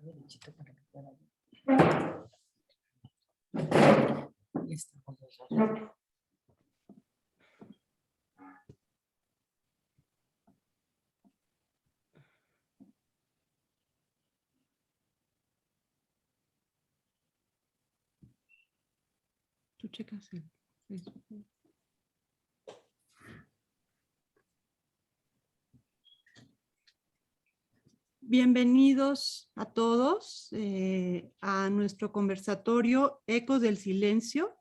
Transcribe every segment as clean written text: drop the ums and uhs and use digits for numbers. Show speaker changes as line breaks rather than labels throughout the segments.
derechito para que pueda ver. Y estamos los dos.
Tú checas el Facebook. Bienvenidos a todos a nuestro conversatorio Ecos del Silencio,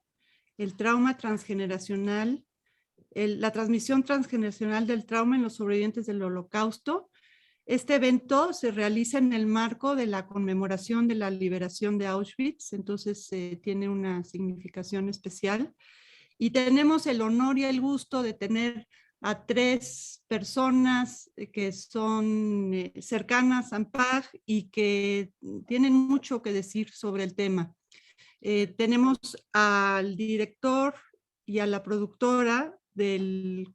el trauma transgeneracional, la transmisión transgeneracional del trauma en los sobrevivientes del Holocausto. Este evento se realiza en el marco de la conmemoración de la liberación de Auschwitz, entonces tiene una significación especial. Y tenemos el honor y el gusto de tener a 3 personas que son cercanas a AMPAG y que tienen mucho que decir sobre el tema. Tenemos al director y a la productora del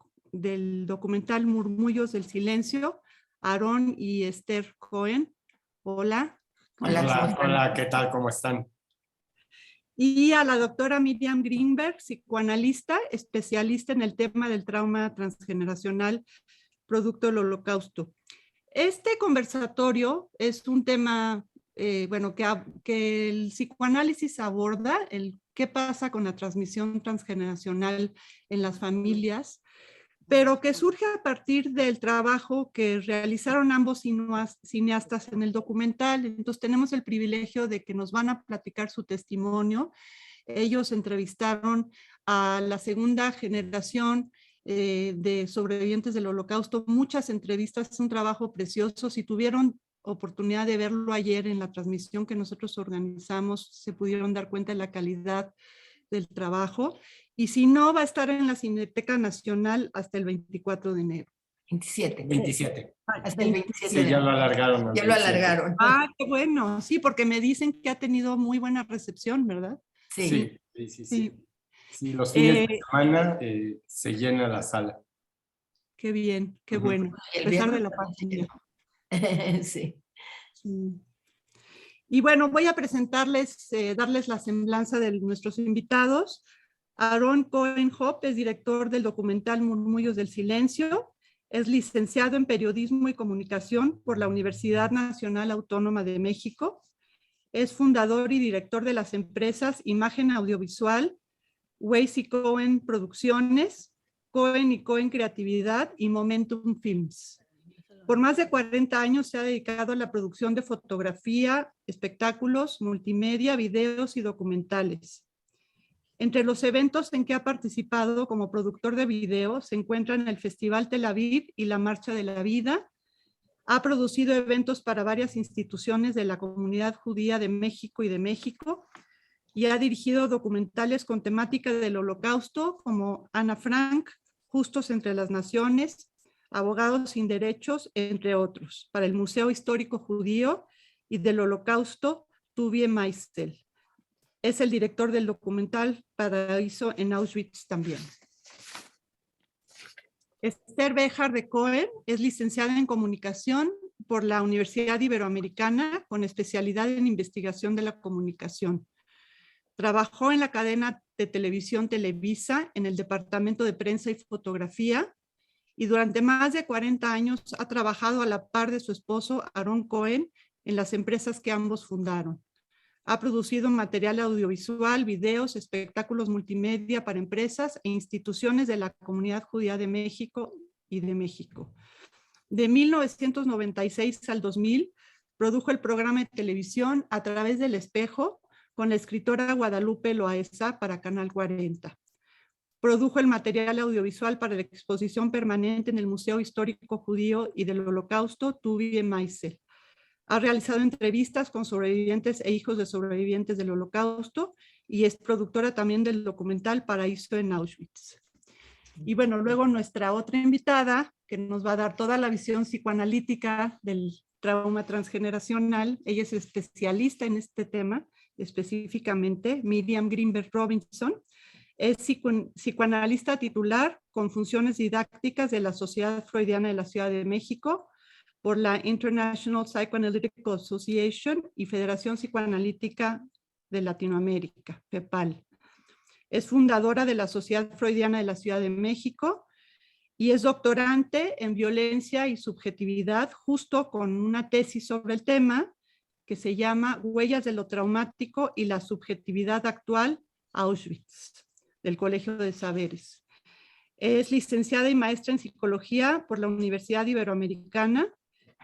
documental Murmullos del Silencio, Aarón y Esther Cohen. Hola.
Hola, ¿qué tal? ¿Cómo están?
Y a la doctora Miriam Greenberg, psicoanalista, especialista en el tema del trauma transgeneracional producto del Holocausto. Este conversatorio es un tema que el psicoanálisis aborda, el qué pasa con la transmisión transgeneracional en las familias, pero que surge a partir del trabajo que realizaron ambos cineastas en el documental. Entonces tenemos el privilegio de que nos van a platicar su testimonio. Ellos entrevistaron a la segunda generación de sobrevivientes del Holocausto, muchas entrevistas, es un trabajo precioso. Si tuvieron oportunidad de verlo ayer en la transmisión que nosotros organizamos, se pudieron dar cuenta de la calidad del trabajo. Y si no, va a estar en la Cineteca Nacional hasta el 24 de enero.
27.
Hasta el 27.
Sí, ya lo alargaron.
Ya lo alargaron.
Ah, qué bueno. Sí, porque me dicen que ha tenido muy buena recepción, ¿verdad?
Sí. Sí, los fines de semana se llena la sala.
Qué bien, qué bueno.
Y
A pesar de la pandemia.
Sí.
Sí. Y bueno, voy a presentarles, darles la semblanza de nuestros invitados. Aarón Cohen Hoppe es director del documental Murmullos del Silencio, es licenciado en Periodismo y Comunicación por la Universidad Nacional Autónoma de México, es fundador y director de las empresas Imagen Audiovisual, Weiss y Cohen Producciones, Cohen y Cohen Creatividad y Momentum Films. Por más de 40 años se ha dedicado a la producción de fotografía, espectáculos, multimedia, videos y documentales. Entre los eventos en que ha participado como productor de video se encuentran el Festival Tel Aviv y la Marcha de la Vida. Ha producido eventos para varias instituciones de la comunidad judía de México y de México y ha dirigido documentales con temática del Holocausto como Ana Frank, Justos entre las Naciones, Abogados sin Derechos, entre otros, para el Museo Histórico Judío y del Holocausto, Tuvie Meisel. Es el director del documental Paraíso en Auschwitz también. Esther Béjar de Cohen es licenciada en Comunicación por la Universidad Iberoamericana con especialidad en Investigación de la Comunicación. Trabajó en la cadena de televisión Televisa en el Departamento de Prensa y Fotografía y durante más de 40 años ha trabajado a la par de su esposo Aarón Cohen en las empresas que ambos fundaron. Ha producido material audiovisual, videos, espectáculos multimedia para empresas e instituciones de la comunidad judía de México y de México. De 1996 al 2000 produjo el programa de televisión A Través del Espejo con la escritora Guadalupe Loaesa para Canal 40. Produjo el material audiovisual para la exposición permanente en el Museo Histórico Judío y del Holocausto Tuvie Meisel. Ha realizado entrevistas con sobrevivientes e hijos de sobrevivientes del Holocausto y es productora también del documental Paraíso en Auschwitz. Y bueno, luego nuestra otra invitada, que nos va a dar toda la visión psicoanalítica del trauma transgeneracional, ella es especialista en este tema, específicamente Miriam Greenberg Robinson, es psicoanalista titular con funciones didácticas de la Sociedad Freudiana de la Ciudad de México, por la International Psychoanalytic Association y Federación Psicoanalítica de Latinoamérica, FEPAL. Es fundadora de la Sociedad Freudiana de la Ciudad de México y es doctorante en violencia y subjetividad, justo con una tesis sobre el tema que se llama Huellas de lo traumático y la subjetividad actual, Auschwitz, del Colegio de Saberes. Es licenciada y maestra en psicología por la Universidad Iberoamericana.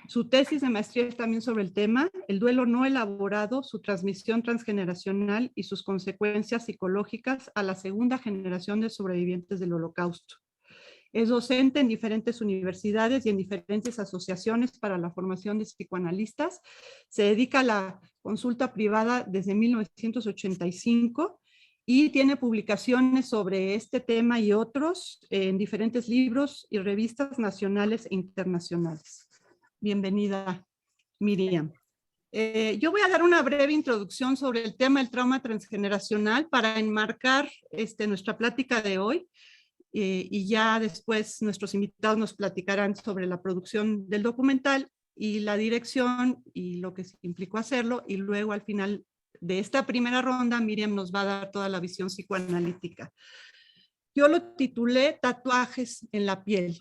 Su tesis de maestría es también sobre el tema, el duelo no elaborado, su transmisión transgeneracional y sus consecuencias psicológicas a la segunda generación de sobrevivientes del Holocausto. Es docente en diferentes universidades y en diferentes asociaciones para la formación de psicoanalistas. Se dedica a la consulta privada desde 1985 y tiene publicaciones sobre este tema y otros en diferentes libros y revistas nacionales e internacionales. Bienvenida, Miriam. Yo voy a dar una breve introducción sobre el tema del trauma transgeneracional para enmarcar nuestra plática de hoy. Y ya después nuestros invitados nos platicarán sobre la producción del documental y la dirección y lo que implicó hacerlo, y luego al final de esta primera ronda Miriam nos va a dar toda la visión psicoanalítica. Yo lo titulé Tatuajes en la piel.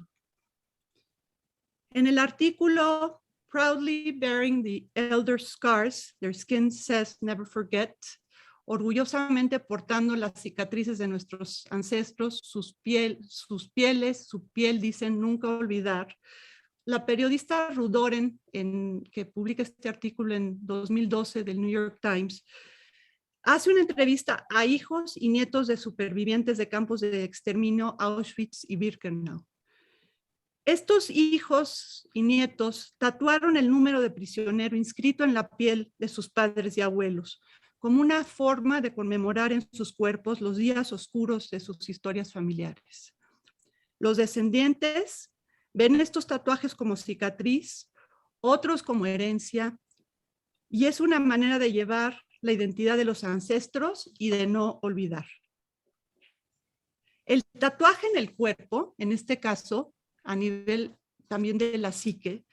En el artículo Proudly Bearing the Elder Scars, Their Skin Says Never Forget, orgullosamente portando las cicatrices de nuestros ancestros, su piel dicen nunca olvidar. La periodista Ruth Oren, que publica este artículo en 2012 del New York Times, hace una entrevista a hijos y nietos de supervivientes de campos de exterminio Auschwitz y Birkenau. Estos hijos y nietos tatuaron el número de prisionero inscrito en la piel de sus padres y abuelos, como una forma de conmemorar en sus cuerpos los días oscuros de sus historias familiares. Los descendientes ven estos tatuajes como cicatriz, otros como herencia, y es una manera de llevar la identidad de los ancestros y de no olvidar. El tatuaje en el cuerpo, en este caso, a nivel también de la psique,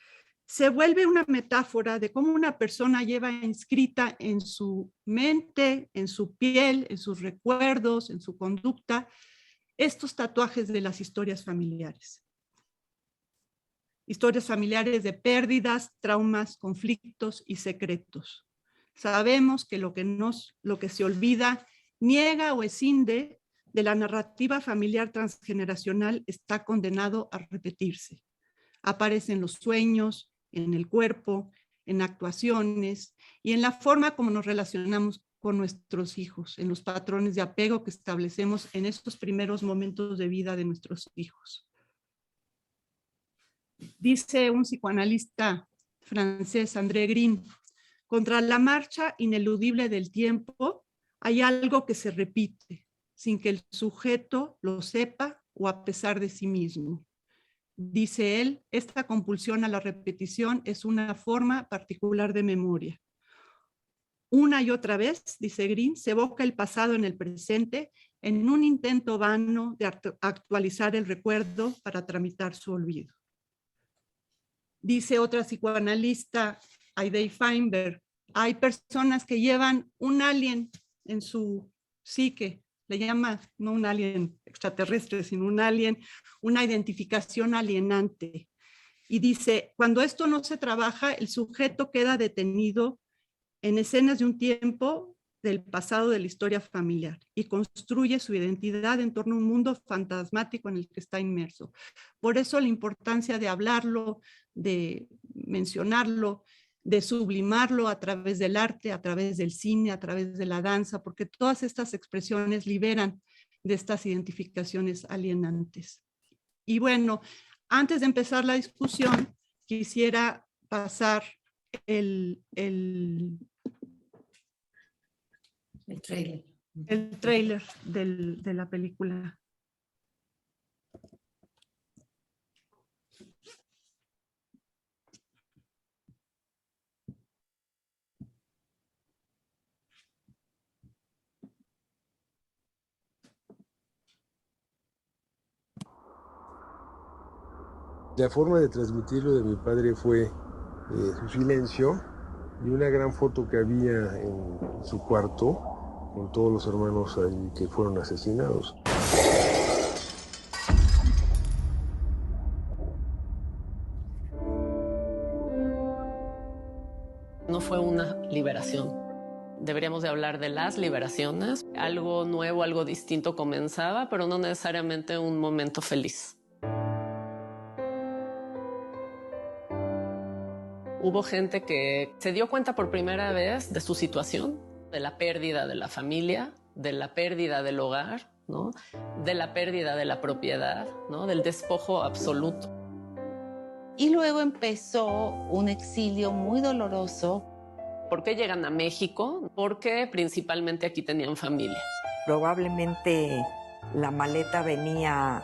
se vuelve una metáfora de cómo una persona lleva inscrita en su mente, en su piel, en sus recuerdos, en su conducta, estos tatuajes de las historias familiares. Historias familiares de pérdidas, traumas, conflictos y secretos. Sabemos que lo que se olvida, niega o escinde de la narrativa familiar transgeneracional está condenado a repetirse. Aparece en los sueños, en el cuerpo, en actuaciones y en la forma como nos relacionamos con nuestros hijos, en los patrones de apego que establecemos en estos primeros momentos de vida de nuestros hijos. Dice un psicoanalista francés, André Green, contra la marcha ineludible del tiempo hay algo que se repite, sin que el sujeto lo sepa o a pesar de sí mismo. Dice él, esta compulsión a la repetición es una forma particular de memoria. Una y otra vez, dice Green, se evoca el pasado en el presente en un intento vano de actualizar el recuerdo para tramitar su olvido. Dice otra psicoanalista, Aidey Feinberg, hay personas que llevan un alien en su psique, le llama no un alien extraterrestre, sino un alien, una identificación alienante. Y dice, cuando esto no se trabaja, el sujeto queda detenido en escenas de un tiempo del pasado de la historia familiar y construye su identidad en torno a un mundo fantasmático en el que está inmerso. Por eso la importancia de hablarlo, de mencionarlo, de sublimarlo a través del arte, a través del cine, a través de la danza, porque todas estas expresiones liberan de estas identificaciones alienantes. Y bueno, antes de empezar la discusión, quisiera pasar el tráiler de la película.
La forma de transmitirlo de mi padre fue su silencio y una gran foto que había en su cuarto con todos los hermanos ahí que fueron asesinados.
No fue una liberación. Deberíamos de hablar de las liberaciones. Algo nuevo, algo distinto comenzaba, pero no necesariamente un momento feliz. Hubo gente que se dio cuenta por primera vez de su situación, de la pérdida de la familia, de la pérdida del hogar, ¿no? De la pérdida de la propiedad, ¿no? Del despojo absoluto.
Y luego empezó un exilio muy doloroso.
¿Por qué llegan a México? Porque principalmente aquí tenían familia.
Probablemente la maleta venía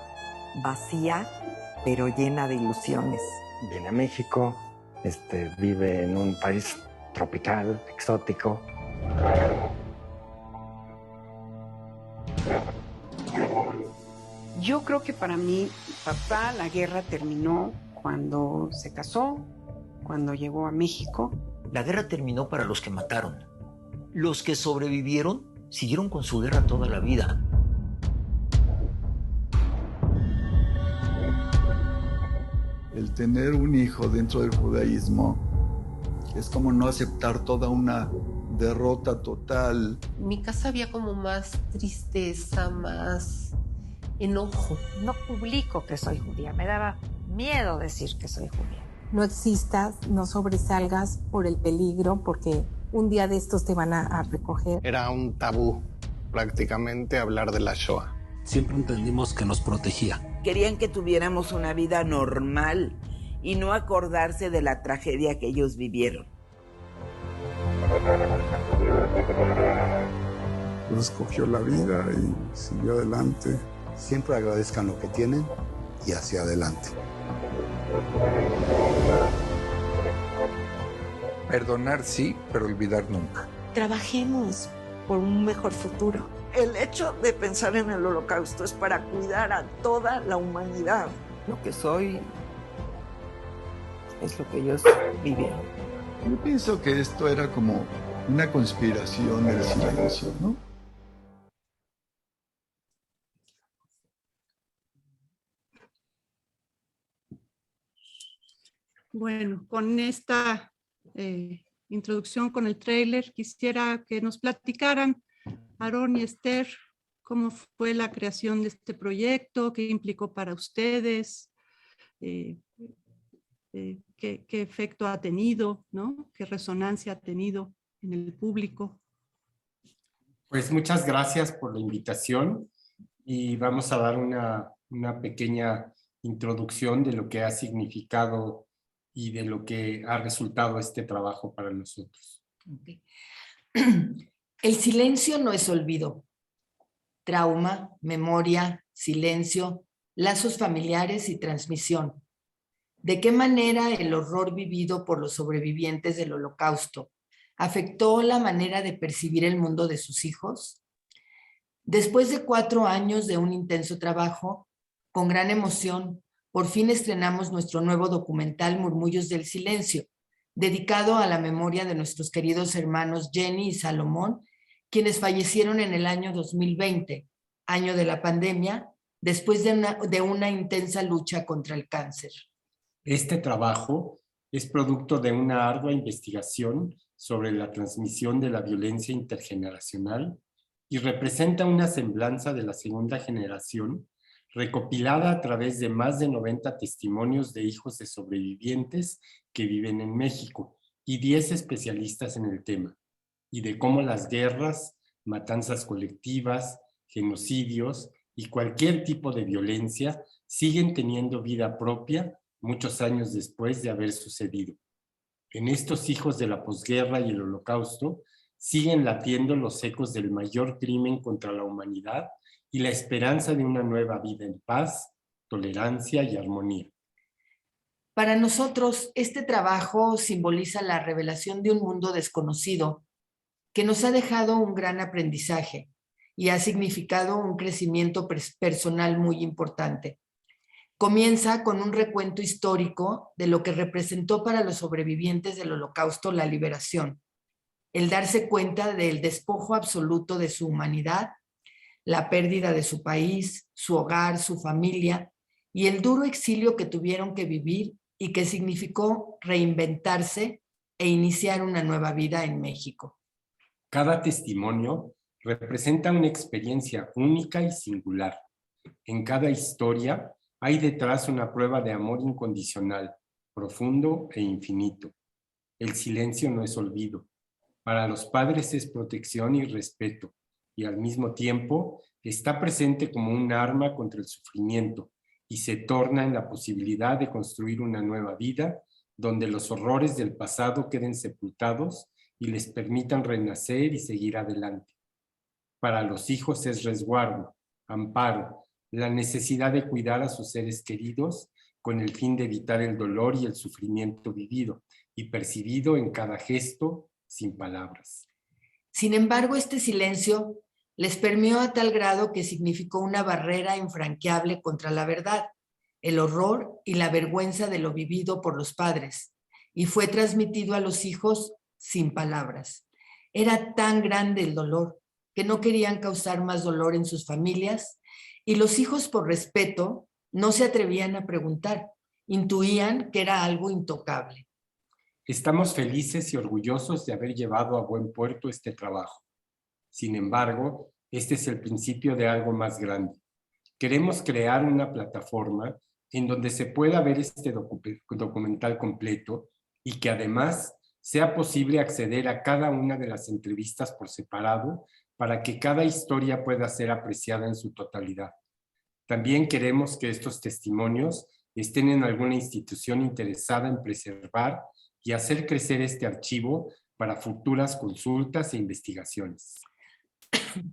vacía, pero llena de ilusiones.
Viene a México, vive en un país tropical, exótico.
Yo creo que para mí, papá, la guerra terminó cuando se casó, cuando llegó a México.
La guerra terminó para los que mataron. Los que sobrevivieron siguieron con su guerra toda la vida.
El tener un hijo dentro del judaísmo es como no aceptar toda una derrota total.
En mi casa había como más tristeza, más enojo.
No publico que soy judía, me daba miedo decir que soy judía.
No existas, no sobresalgas por el peligro, porque un día de estos te van a recoger.
Era un tabú prácticamente hablar de la Shoah.
Siempre entendimos que nos protegía.
Querían que tuviéramos una vida normal y no acordarse de la tragedia que ellos vivieron.
Pues escogió la vida y siguió adelante.
Siempre agradezcan lo que tienen y hacia adelante.
Perdonar sí, pero olvidar nunca.
Trabajemos por un mejor futuro.
El hecho de pensar en el Holocausto es para cuidar a toda la humanidad.
Lo que soy es lo que ellos vivieron.
Yo pienso que esto era como una conspiración del silencio, ¿no?
Bueno, con esta introducción, con el tráiler, quisiera que nos platicaran, Aarón y Esther, cómo fue la creación de este proyecto, qué implicó para ustedes, qué efecto ha tenido, ¿no? Qué resonancia ha tenido en el público.
Pues muchas gracias por la invitación y vamos a dar una pequeña introducción de lo que ha significado y de lo que ha resultado este trabajo para nosotros.
Okay. El silencio no es olvido. Trauma, memoria, silencio, lazos familiares y transmisión. ¿De qué manera el horror vivido por los sobrevivientes del Holocausto afectó la manera de percibir el mundo de sus hijos? Después de 4 años de un intenso trabajo, con gran emoción, por fin estrenamos nuestro nuevo documental Murmullos del Silencio, dedicado a la memoria de nuestros queridos hermanos Jenny y Salomón, quienes fallecieron en el año 2020, año de la pandemia, después de una intensa lucha contra el cáncer.
Este trabajo es producto de una ardua investigación sobre la transmisión de la violencia intergeneracional y representa una semblanza de la segunda generación recopilada a través de más de 90 testimonios de hijos de sobrevivientes que viven en México y 10 especialistas en el tema, y de cómo las guerras, matanzas colectivas, genocidios y cualquier tipo de violencia siguen teniendo vida propia muchos años después de haber sucedido. En estos hijos de la posguerra y el Holocausto siguen latiendo los ecos del mayor crimen contra la humanidad y la esperanza de una nueva vida en paz, tolerancia y armonía.
Para nosotros, este trabajo simboliza la revelación de un mundo desconocido que nos ha dejado un gran aprendizaje y ha significado un crecimiento personal muy importante. Comienza con un recuento histórico de lo que representó para los sobrevivientes del Holocausto la liberación, el darse cuenta del despojo absoluto de su humanidad, la pérdida de su país, su hogar, su familia y el duro exilio que tuvieron que vivir y que significó reinventarse e iniciar una nueva vida en México.
Cada testimonio representa una experiencia única y singular. En cada historia hay detrás una prueba de amor incondicional, profundo e infinito. El silencio no es olvido. Para los padres es protección y respeto, y al mismo tiempo está presente como un arma contra el sufrimiento y se torna en la posibilidad de construir una nueva vida donde los horrores del pasado queden sepultados y les permitan renacer y seguir adelante. Para los hijos es resguardo, amparo, la necesidad de cuidar a sus seres queridos con el fin de evitar el dolor y el sufrimiento vivido y percibido en cada gesto sin palabras.
Sin embargo, este silencio les permeó a tal grado que significó una barrera infranqueable contra la verdad, el horror y la vergüenza de lo vivido por los padres, y fue transmitido a los hijos sin palabras. Era tan grande el dolor que no querían causar más dolor en sus familias, y los hijos, por respeto, no se atrevían a preguntar, intuían que era algo intocable.
Estamos felices y orgullosos de haber llevado a buen puerto este trabajo. Sin embargo, este es el principio de algo más grande. Queremos crear una plataforma en donde se pueda ver este documental completo y que además sea posible acceder a cada una de las entrevistas por separado para que cada historia pueda ser apreciada en su totalidad. También queremos que estos testimonios estén en alguna institución interesada en preservar y hacer crecer este archivo para futuras consultas e investigaciones.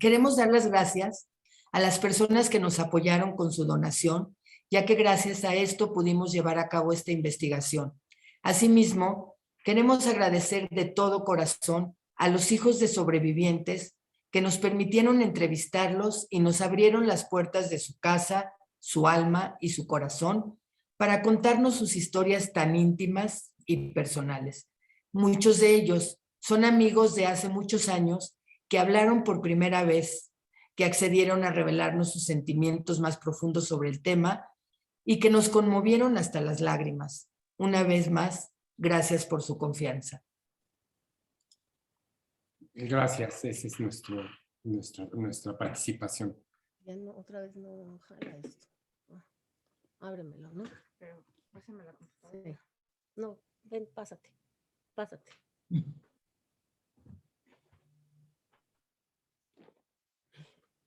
Queremos dar las gracias a las personas que nos apoyaron con su donación, ya que gracias a esto pudimos llevar a cabo esta investigación. Asimismo, queremos agradecer de todo corazón a los hijos de sobrevivientes que nos permitieron entrevistarlos y nos abrieron las puertas de su casa, su alma y su corazón para contarnos sus historias tan íntimas y personales. Muchos de ellos son amigos de hace muchos años que hablaron por primera vez, que accedieron a revelarnos sus sentimientos más profundos sobre el tema y que nos conmovieron hasta las lágrimas. Una vez más, gracias por su confianza.
Gracias, esa es nuestra participación.
Ya no, otra vez no jala esto. Ábremelo, ¿no?
Pero pásame la computadora.
Sí. No, ven, pásate.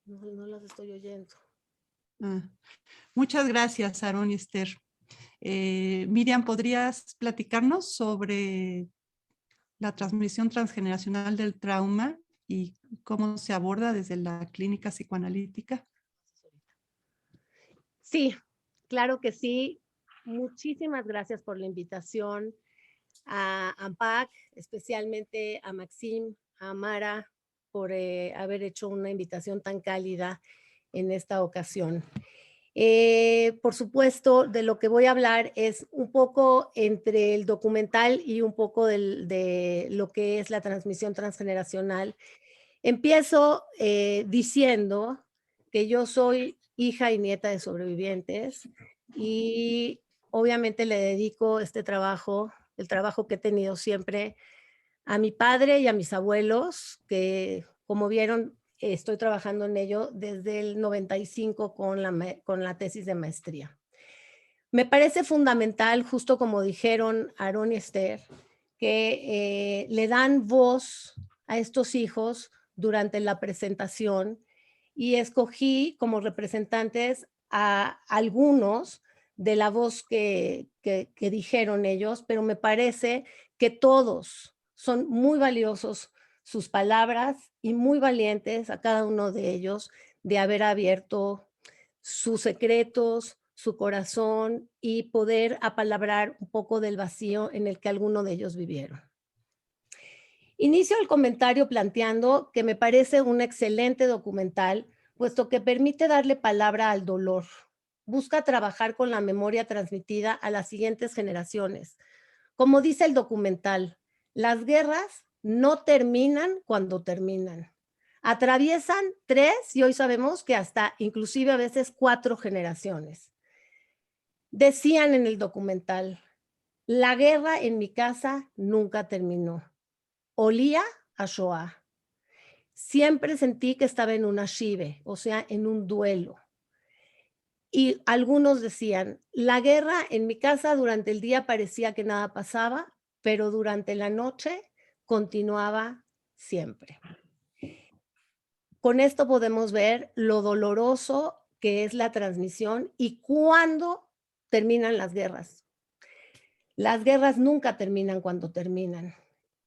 No las estoy oyendo.
Muchas gracias, Aarón y Esther. Miriam, ¿podrías platicarnos sobre la transmisión transgeneracional del trauma y cómo se aborda desde la clínica psicoanalítica?
Sí, claro que sí. Muchísimas gracias por la invitación a AMPAC, especialmente a Maxim, a Mara, por haber hecho una invitación tan cálida en esta ocasión. Por supuesto, de lo que voy a hablar es un poco entre el documental y un poco de lo que es la transmisión transgeneracional. Empiezo diciendo que yo soy hija y nieta de sobrevivientes y obviamente le dedico este trabajo, el trabajo que he tenido siempre, a mi padre y a mis abuelos, que como vieron, estoy trabajando en ello desde el 95 con la tesis de maestría. Me parece fundamental, justo como dijeron Aarón y Esther, que le dan voz a estos hijos durante la presentación y escogí como representantes a algunos de la voz que dijeron ellos, pero me parece que todos son muy valiosos sus palabras y muy valientes a cada uno de ellos de haber abierto sus secretos, su corazón y poder apalabrar un poco del vacío en el que alguno de ellos vivieron. Inicio el comentario planteando que me parece un excelente documental, puesto que permite darle palabra al dolor, busca trabajar con la memoria transmitida a las siguientes generaciones. Como dice el documental, las guerras no terminan cuando terminan. Atraviesan 3 y hoy sabemos que hasta inclusive a veces 4 generaciones. Decían en el documental, la guerra en mi casa nunca terminó. Olía a Shoah. Siempre sentí que estaba en una shive, o sea, en un duelo. Y algunos decían, la guerra en mi casa durante el día parecía que nada pasaba, pero durante la noche continuaba siempre. Con esto podemos ver lo doloroso que es la transmisión y cuándo terminan las guerras. Las guerras nunca terminan cuando terminan.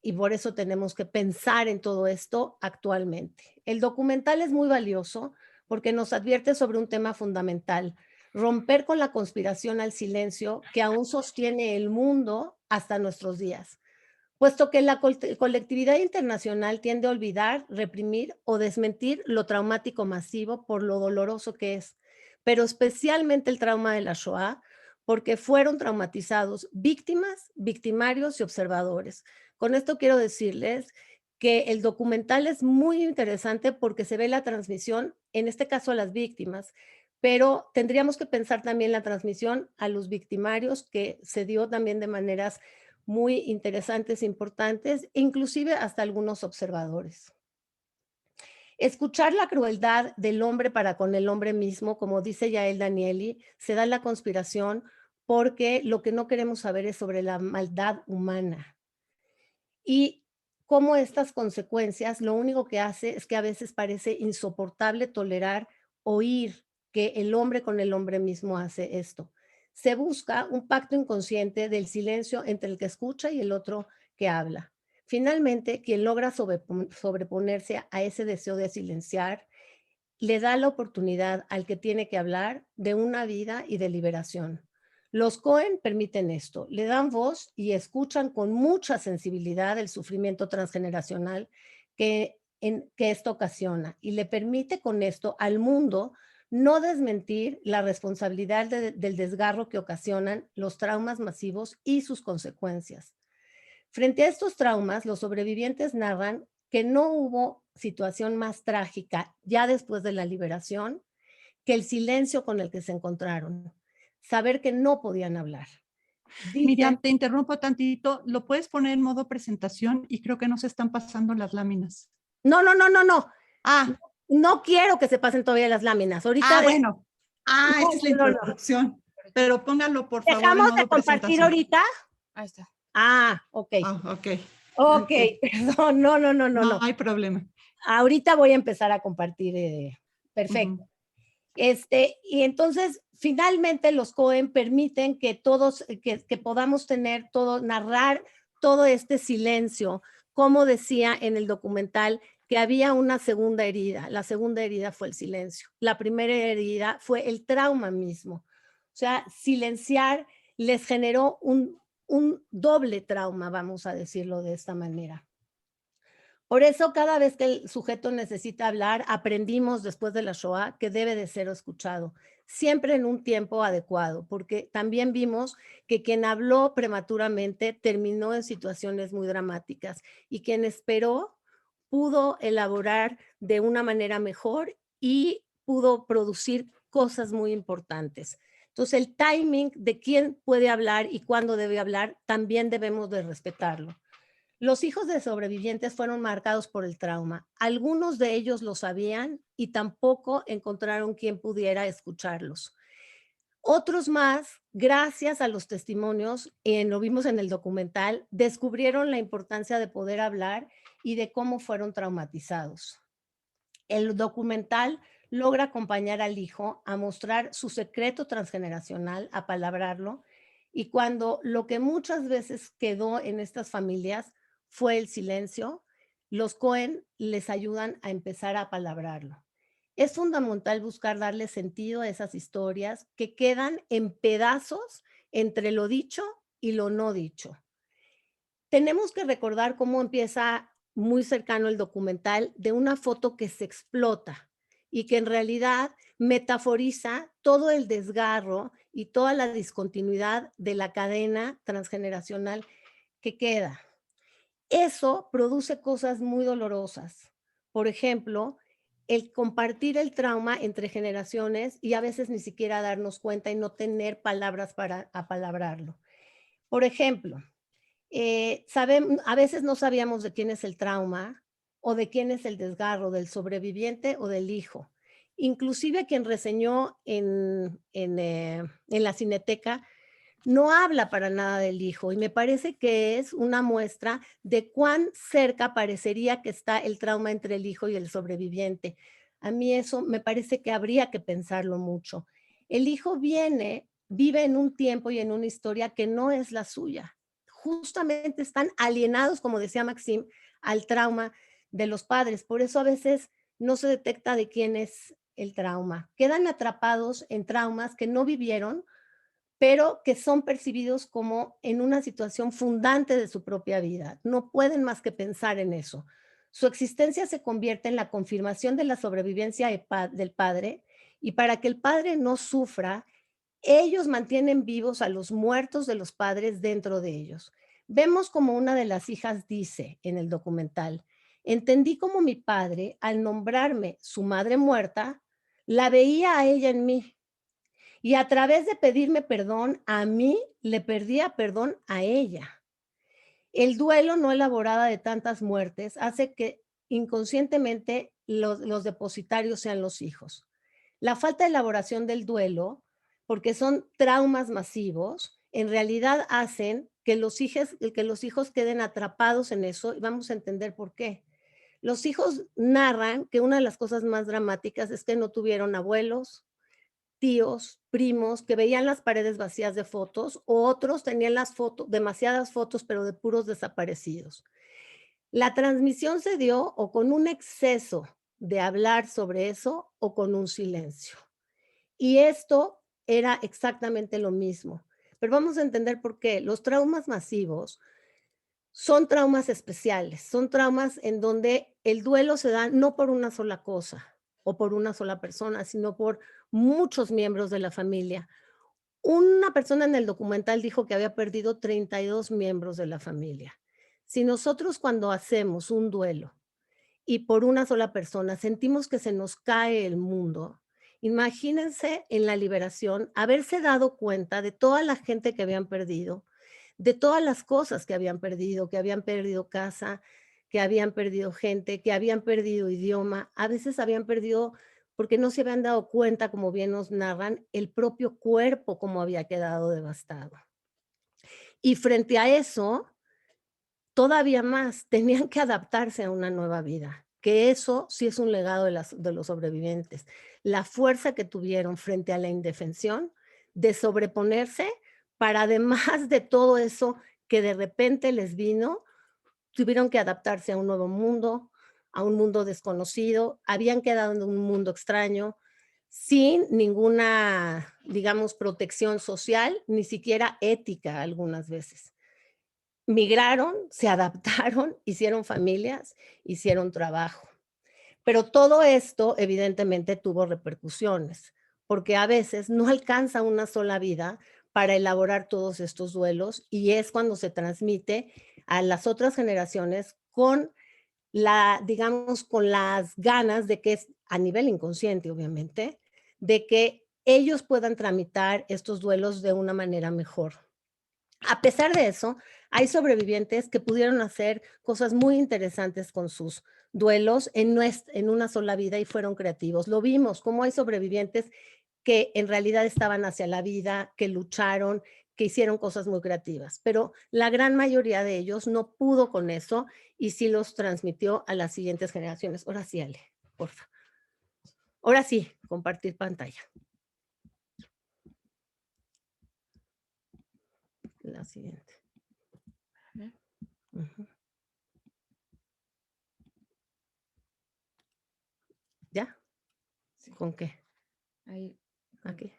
Y por eso tenemos que pensar en todo esto actualmente. El documental es muy valioso porque nos advierte sobre un tema fundamental, romper con la conspiración al silencio que aún sostiene el mundo hasta nuestros días, puesto que la colectividad internacional tiende a olvidar, reprimir o desmentir lo traumático masivo por lo doloroso que es, pero especialmente el trauma de la Shoah, porque fueron traumatizados víctimas, victimarios y observadores. Con esto quiero decirles que el documental es muy interesante porque se ve la transmisión, en este caso a las víctimas, pero tendríamos que pensar también la transmisión a los victimarios, que se dio también de maneras muy interesantes, importantes, inclusive hasta algunos observadores. Escuchar la crueldad del hombre para con el hombre mismo, como dice Yael Danieli, se da en la conspiración porque lo que no queremos saber es sobre la maldad humana. Y cómo estas consecuencias lo único que hace es que a veces parece insoportable tolerar, oír que el hombre con el hombre mismo hace esto. Se busca un pacto inconsciente del silencio entre el que escucha y el otro que habla. Finalmente, quien logra sobreponerse a ese deseo de silenciar, le da la oportunidad al que tiene que hablar de una vida y de liberación. Los Cohen permiten esto, le dan voz y escuchan con mucha sensibilidad el sufrimiento transgeneracional que esto ocasiona y le permite con esto al mundo no desmentir la responsabilidad del desgarro que ocasionan los traumas masivos y sus consecuencias. Frente a estos traumas, los sobrevivientes narran que no hubo situación más trágica ya después de la liberación que el silencio con el que se encontraron. Saber que no podían hablar.
Miriam, te interrumpo tantito. ¿Lo puedes poner en modo presentación? Y creo que no se están pasando las láminas.
No. No quiero que se pasen todavía las láminas. Ahorita
bueno. Esta es la introducción. Pero póngalo, por favor,
¿dejamos de compartir ahorita?
Ahí está.
Ok.
Ok,
perdón. No
hay problema.
Ahorita voy a empezar a compartir. Perfecto. Y entonces, finalmente los Cohen permiten que todos, que podamos tener todo, narrar todo este silencio, como decía en el documental, que había una segunda herida. La segunda herida fue el silencio. La primera herida fue el trauma mismo. O sea, silenciar les generó un doble trauma, vamos a decirlo de esta manera. Por eso, cada vez que el sujeto necesita hablar, aprendimos después de la Shoah que debe de ser escuchado, siempre en un tiempo adecuado, porque también vimos que quien habló prematuramente terminó en situaciones muy dramáticas y quien esperó pudo elaborar de una manera mejor y pudo producir cosas muy importantes. Entonces, el timing de quién puede hablar y cuándo debe hablar también debemos de respetarlo. Los hijos de sobrevivientes fueron marcados por el trauma. Algunos de ellos lo sabían y tampoco encontraron quien pudiera escucharlos. Otros más, gracias a los testimonios, lo vimos en el documental, descubrieron la importancia de poder hablar y de cómo fueron traumatizados. El documental logra acompañar al hijo a mostrar su secreto transgeneracional, a palabrarlo, y cuando lo que muchas veces quedó en estas familias fue el silencio, los Cohen les ayudan a empezar a palabrarlo. Es fundamental buscar darle sentido a esas historias que quedan en pedazos entre lo dicho y lo no dicho. Tenemos que recordar cómo empieza muy cercano el documental de una foto que se explota y que en realidad metaforiza todo el desgarro y toda la discontinuidad de la cadena transgeneracional que queda. Eso produce cosas muy dolorosas. Por ejemplo, el compartir el trauma entre generaciones y a veces ni siquiera darnos cuenta y no tener palabras para apalabrarlo. Por ejemplo, a veces no sabíamos de quién es el trauma o de quién es el desgarro, del sobreviviente o del hijo. Inclusive quien reseñó en la Cineteca no habla para nada del hijo y me parece que es una muestra de cuán cerca parecería que está el trauma entre el hijo y el sobreviviente. A mí eso me parece que habría que pensarlo mucho. El hijo vive en un tiempo y en una historia que no es la suya. Justamente están alienados, como decía Maxim, al trauma de los padres. Por eso a veces no se detecta de quién es el trauma. Quedan atrapados en traumas que no vivieron, pero que son percibidos como en una situación fundante de su propia vida. No pueden más que pensar en eso. Su existencia se convierte en la confirmación de la sobrevivencia del padre, y para que el padre no sufra, ellos mantienen vivos a los muertos de los padres dentro de ellos. Vemos como una de las hijas dice en el documental: entendí como mi padre, al nombrarme su madre muerta, la veía a ella en mí. Y a través de pedirme perdón a mí, le pedía perdón a ella. El duelo no elaborado de tantas muertes hace que inconscientemente los depositarios sean los hijos. La falta de elaboración del duelo, porque son traumas masivos, en realidad hacen que los hijos queden atrapados en eso, y vamos a entender por qué. Los hijos narran que una de las cosas más dramáticas es que no tuvieron abuelos, tíos, primos, que veían las paredes vacías de fotos, o otros tenían demasiadas fotos, pero de puros desaparecidos. La transmisión se dio o con un exceso de hablar sobre eso o con un silencio. Y esto era exactamente lo mismo. Pero vamos a entender por qué. Los traumas masivos son traumas especiales, son traumas en donde el duelo se da no por una sola cosa o por una sola persona, sino por muchos miembros de la familia. Una persona en el documental dijo que había perdido 32 miembros de la familia. Si nosotros cuando hacemos un duelo y por una sola persona sentimos que se nos cae el mundo, imagínense en la liberación haberse dado cuenta de toda la gente que habían perdido, de todas las cosas que habían perdido casa, que habían perdido gente, que habían perdido idioma, a veces habían perdido, porque no se habían dado cuenta, como bien nos narran, el propio cuerpo como había quedado devastado. Y frente a eso, todavía más, tenían que adaptarse a una nueva vida, que eso sí es un legado de los sobrevivientes. La fuerza que tuvieron frente a la indefensión de sobreponerse para, además de todo eso que de repente les vino, tuvieron que adaptarse a un nuevo mundo, a un mundo desconocido, habían quedado en un mundo extraño, sin ninguna, digamos, protección social, ni siquiera ética algunas veces. Migraron, se adaptaron, hicieron familias, hicieron trabajo. Pero todo esto evidentemente tuvo repercusiones, porque a veces no alcanza una sola vida para elaborar todos estos duelos, y es cuando se transmite a las otras generaciones con digamos, con las ganas de que es a nivel inconsciente, obviamente, de que ellos puedan tramitar estos duelos de una manera mejor. A pesar de eso, hay sobrevivientes que pudieron hacer cosas muy interesantes con sus duelos en una sola vida y fueron creativos. Lo vimos, cómo hay sobrevivientes que en realidad estaban hacia la vida, que lucharon, que hicieron cosas muy creativas, pero la gran mayoría de ellos no pudo con eso y sí los transmitió a las siguientes generaciones. Ahora sí, Ale, por favor. Ahora sí, compartir pantalla. La siguiente. ¿Ya? Sí. ¿Con qué?
Ahí.
Aquí.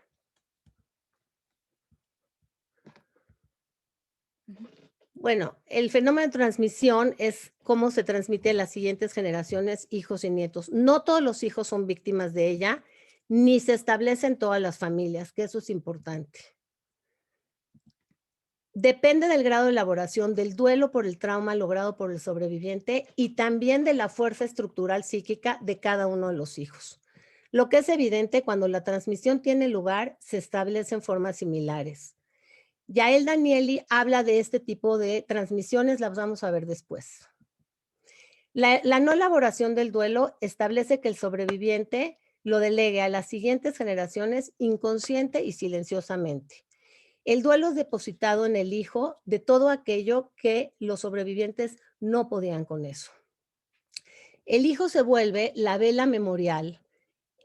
Bueno, el fenómeno de transmisión es cómo se transmite a las siguientes generaciones, hijos y nietos. No todos los hijos son víctimas de ella, ni se establece en todas las familias, que eso es importante. Depende del grado de elaboración del duelo por el trauma logrado por el sobreviviente y también de la fuerza estructural psíquica de cada uno de los hijos. Lo que es evidente cuando la transmisión tiene lugar, se establecen formas similares. Yael Danieli habla de este tipo de transmisiones, las vamos a ver después. La no elaboración del duelo establece que el sobreviviente lo delegue a las siguientes generaciones inconsciente y silenciosamente. El duelo es depositado en el hijo de todo aquello que los sobrevivientes no podían con eso. El hijo se vuelve la vela memorial.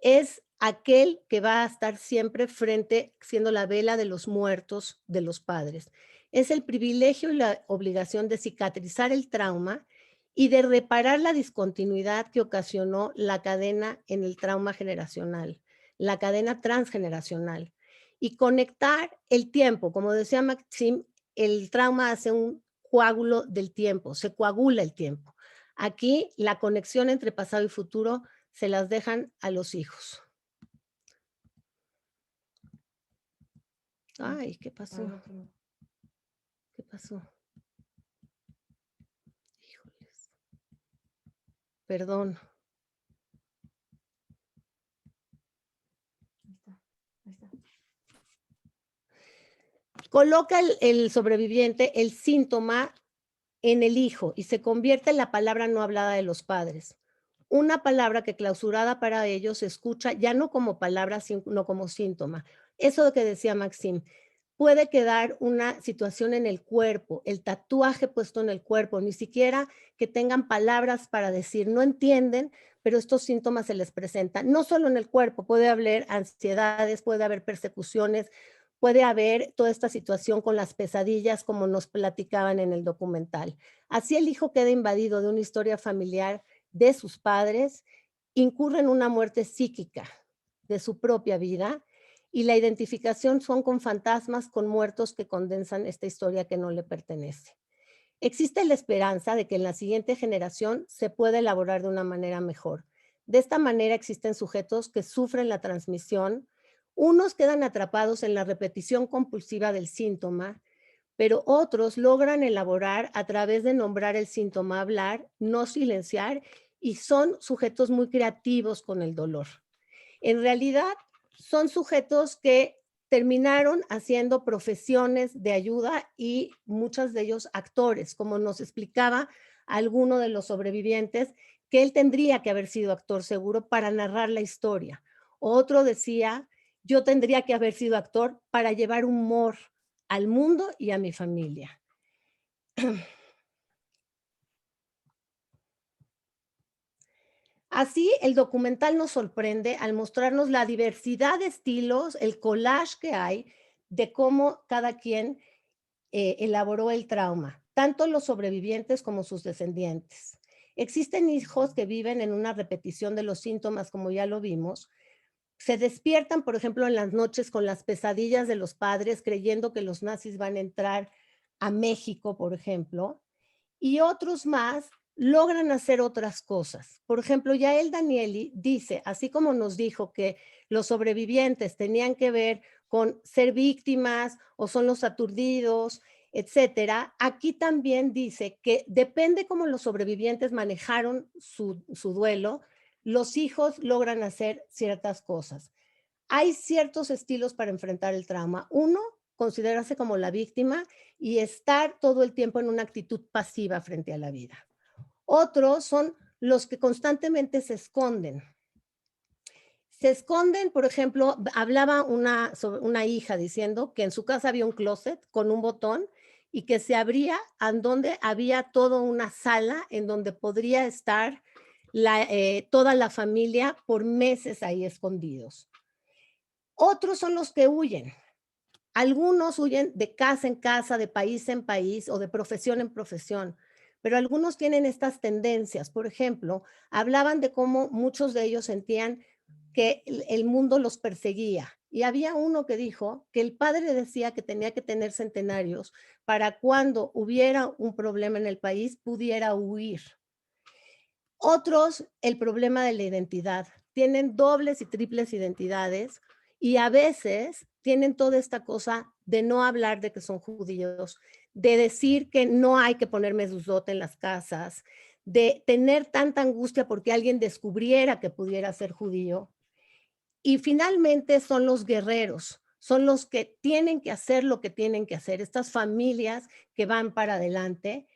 Es aquel que va a estar siempre frente, siendo la vela de los muertos de los padres. Es el privilegio y la obligación de cicatrizar el trauma y de reparar la discontinuidad que ocasionó la cadena en el trauma generacional, la cadena transgeneracional. Y conectar el tiempo, como decía Maxim, el trauma hace un coágulo del tiempo, se coagula el tiempo. Aquí la conexión entre pasado y futuro se las dejan a los hijos. Ay, ¿qué pasó? ¿Qué pasó? Híjoles. Perdón. Coloca el sobreviviente el síntoma en el hijo y se convierte en la palabra no hablada de los padres. Una palabra que clausurada para ellos se escucha ya no como palabra, sino como síntoma. Eso que decía Maxim, puede quedar una situación en el cuerpo, el tatuaje puesto en el cuerpo, ni siquiera que tengan palabras para decir, no entienden, pero estos síntomas se les presentan. No solo en el cuerpo, puede haber ansiedades, puede haber persecuciones, puede haber toda esta situación con las pesadillas, como nos platicaban en el documental. Así el hijo queda invadido de una historia familiar de sus padres, incurre en una muerte psíquica de su propia vida y la identificación son con fantasmas, con muertos que condensan esta historia que no le pertenece. Existe la esperanza de que en la siguiente generación se pueda elaborar de una manera mejor. De esta manera existen sujetos que sufren la transmisión. Unos quedan atrapados en la repetición compulsiva del síntoma, pero otros logran elaborar a través de nombrar el síntoma, hablar, no silenciar, y son sujetos muy creativos con el dolor. En realidad, son sujetos que terminaron haciendo profesiones de ayuda y muchos de ellos actores, como nos explicaba alguno de los sobrevivientes, que él tendría que haber sido actor seguro para narrar la historia. Otro decía, yo tendría que haber sido actor para llevar humor al mundo y a mi familia. Así, el documental nos sorprende al mostrarnos la diversidad de estilos, el collage que hay de cómo cada quien elaboró el trauma, tanto los sobrevivientes como sus descendientes. Existen hijos que viven en una repetición de los síntomas, como ya lo vimos. Se despiertan, por ejemplo, en las noches con las pesadillas de los padres, creyendo que los nazis van a entrar a México, por ejemplo, y otros más logran hacer otras cosas. Por ejemplo, Yael Danieli dice, así como nos dijo que los sobrevivientes tenían que ver con ser víctimas o son los aturdidos, etcétera, aquí también dice que depende cómo los sobrevivientes manejaron su duelo, los hijos logran hacer ciertas cosas. Hay ciertos estilos para enfrentar el trauma. Uno, considerarse como la víctima y estar todo el tiempo en una actitud pasiva frente a la vida. Otros son los que constantemente se esconden. Se esconden, por ejemplo, hablaba una hija diciendo que en su casa había un closet con un botón y que se abría en donde había toda una sala en donde podría estar toda la familia por meses ahí escondidos. Otros son los que huyen. Algunos huyen de casa en casa, de país en país o de profesión en profesión, pero algunos tienen estas tendencias. Por ejemplo, hablaban de cómo muchos de ellos sentían que el mundo los perseguía. Y había uno que dijo que el padre decía que tenía que tener centenarios para cuando hubiera un problema en el país pudiera huir. Otros, el problema de la identidad. tienen dobles y triples identidades y a veces tienen toda esta cosa de no hablar de que son judíos, de decir que no hay que poner mezuzot en las casas, de tener tanta angustia porque alguien descubriera que pudiera ser judío. Y finalmente son los guerreros, son los que tienen que hacer lo que tienen que hacer, estas familias que van para adelante.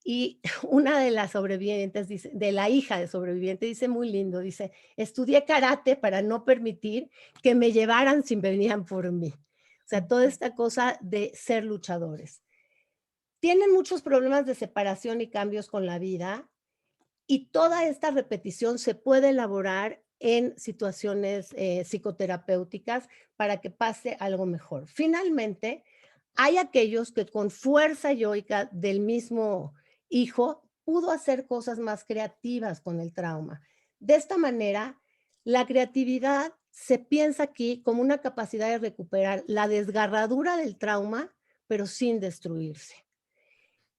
Y una de las sobrevivientes, dice, de la hija de sobreviviente, dice muy lindo, dice, estudié karate para no permitir que me llevaran si venían por mí. O sea, toda esta cosa de ser luchadores. Tienen muchos problemas de separación y cambios con la vida, y toda esta repetición se puede elaborar en situaciones psicoterapéuticas para que pase algo mejor. Finalmente, hay aquellos que con fuerza yoica del mismo hijo pudo hacer cosas más creativas con el trauma. De esta manera, la creatividad se piensa aquí como una capacidad de recuperar la desgarradura del trauma, pero sin destruirse.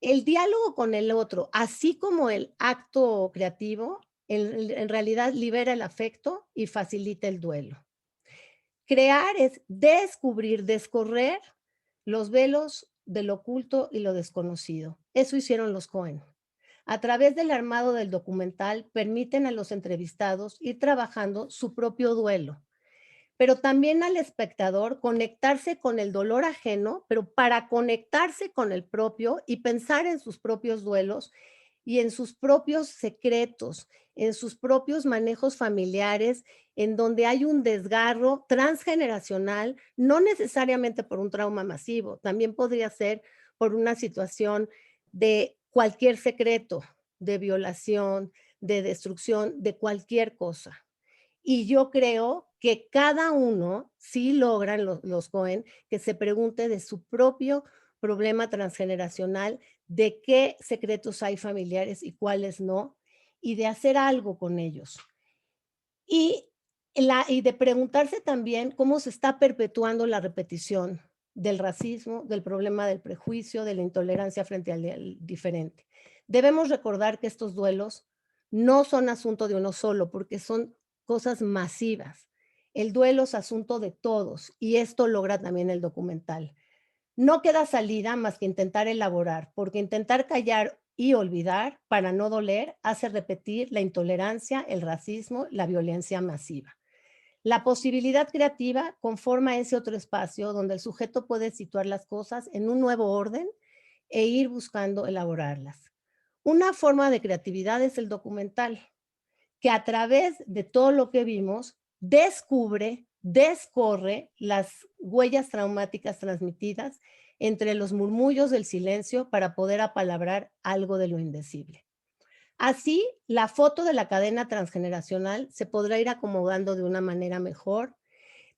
El diálogo con el otro, así como el acto creativo, en realidad libera el afecto y facilita el duelo. Crear es descubrir, descorrer los velos del oculto y lo desconocido. Eso hicieron los Cohen. A través del armado del documental, permiten a los entrevistados ir trabajando su propio duelo, pero también al espectador conectarse con el dolor ajeno, pero para conectarse con el propio y pensar en sus propios duelos y en sus propios secretos, en sus propios manejos familiares, en donde hay un desgarro transgeneracional, no necesariamente por un trauma masivo, también podría ser por una situación de cualquier secreto, de violación, de destrucción, de cualquier cosa. Y yo creo que cada uno sí logran los Cohen que se pregunte de su propio problema transgeneracional, de qué secretos hay familiares y cuáles no, y de hacer algo con ellos. Y de preguntarse también cómo se está perpetuando la repetición del racismo, del problema del prejuicio, de la intolerancia frente al diferente. Debemos recordar que estos duelos no son asunto de uno solo, porque son cosas masivas. El duelo es asunto de todos y esto logra también el documental. No queda salida más que intentar elaborar, porque intentar callar y olvidar para no doler hace repetir la intolerancia, el racismo, la violencia masiva. La posibilidad creativa conforma ese otro espacio donde el sujeto puede situar las cosas en un nuevo orden e ir buscando elaborarlas. Una forma de creatividad es el documental, que a través de todo lo que vimos, descubre, descorre las huellas traumáticas transmitidas entre los murmullos del silencio para poder apalabrar algo de lo indecible. Así, la foto de la cadena transgeneracional se podrá ir acomodando de una manera mejor,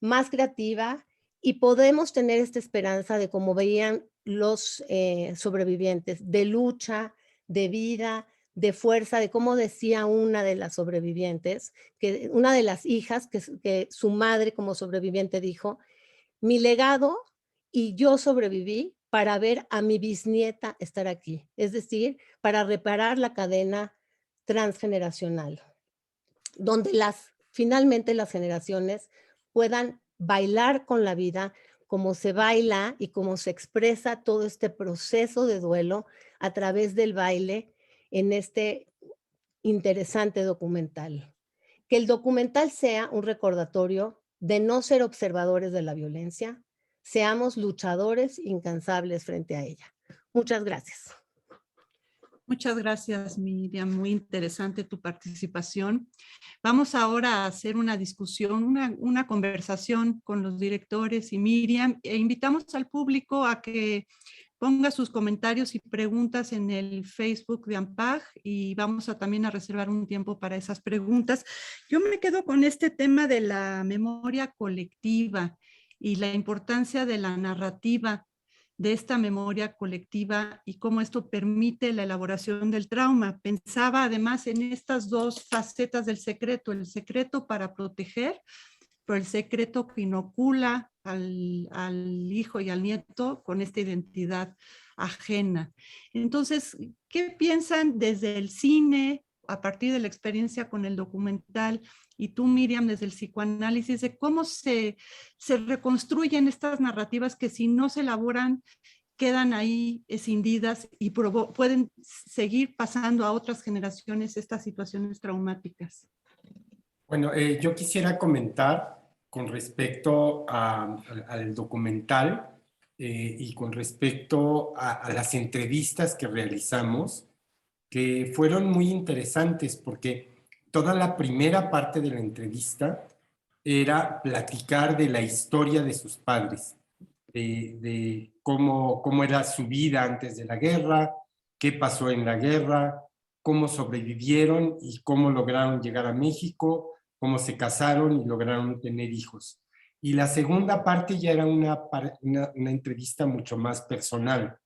más creativa, y podemos tener esta esperanza de, como veían los sobrevivientes, de lucha, de vida, de fuerza, de cómo decía una de las sobrevivientes, que una de las hijas, que su madre como sobreviviente dijo, mi legado y yo sobreviví para ver a mi bisnieta estar aquí, es decir, para reparar la cadena transgeneracional, donde finalmente las generaciones puedan bailar con la vida como se baila y como se expresa todo este proceso de duelo a través del baile en este interesante documental. Que el documental sea un recordatorio de no ser observadores de la violencia, seamos luchadores incansables frente a ella. Muchas gracias.
Muchas gracias, Miriam. Muy interesante tu participación. Vamos ahora a hacer una discusión, una conversación con los directores y Miriam, e invitamos al público a que ponga sus comentarios y preguntas en el Facebook de AMPAG y vamos también a reservar un tiempo para esas preguntas. Yo me quedo con este tema de la memoria colectiva y la importancia de la narrativa de esta memoria colectiva y cómo esto permite la elaboración del trauma. Pensaba además en estas dos facetas del secreto, el secreto para proteger, pero el secreto que inocula al hijo y al nieto con esta identidad ajena. Entonces, ¿qué piensan desde el cine, a partir de la experiencia con el documental, y tú, Miriam, desde el psicoanálisis, de cómo se reconstruyen estas narrativas que si no se elaboran, quedan ahí escindidas y pueden seguir pasando a otras generaciones estas situaciones traumáticas.
Bueno, yo quisiera comentar con respecto al documental y con respecto a las entrevistas que realizamos, que fueron muy interesantes porque toda la primera parte de la entrevista era platicar de la historia de sus padres, de cómo era su vida antes de la guerra, qué pasó en la guerra, cómo sobrevivieron y cómo lograron llegar a México, cómo se casaron y lograron tener hijos. Y la segunda parte ya era una entrevista mucho más personal.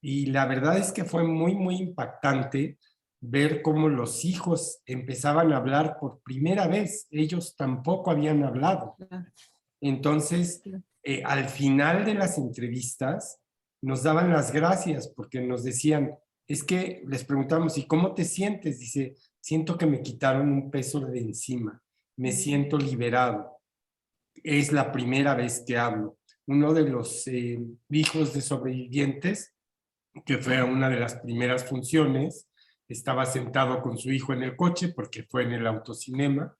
Y la verdad es que fue muy, muy impactante ver cómo los hijos empezaban a hablar por primera vez. Ellos tampoco habían hablado. Entonces, al final de las entrevistas, nos daban las gracias porque nos decían, es que les preguntamos, ¿y cómo te sientes? Dice, siento que me quitaron un peso de encima, me siento liberado. Es la primera vez que hablo. Uno de los hijos de sobrevivientes, que fue a una de las primeras funciones, estaba sentado con su hijo en el coche porque fue en el autocinema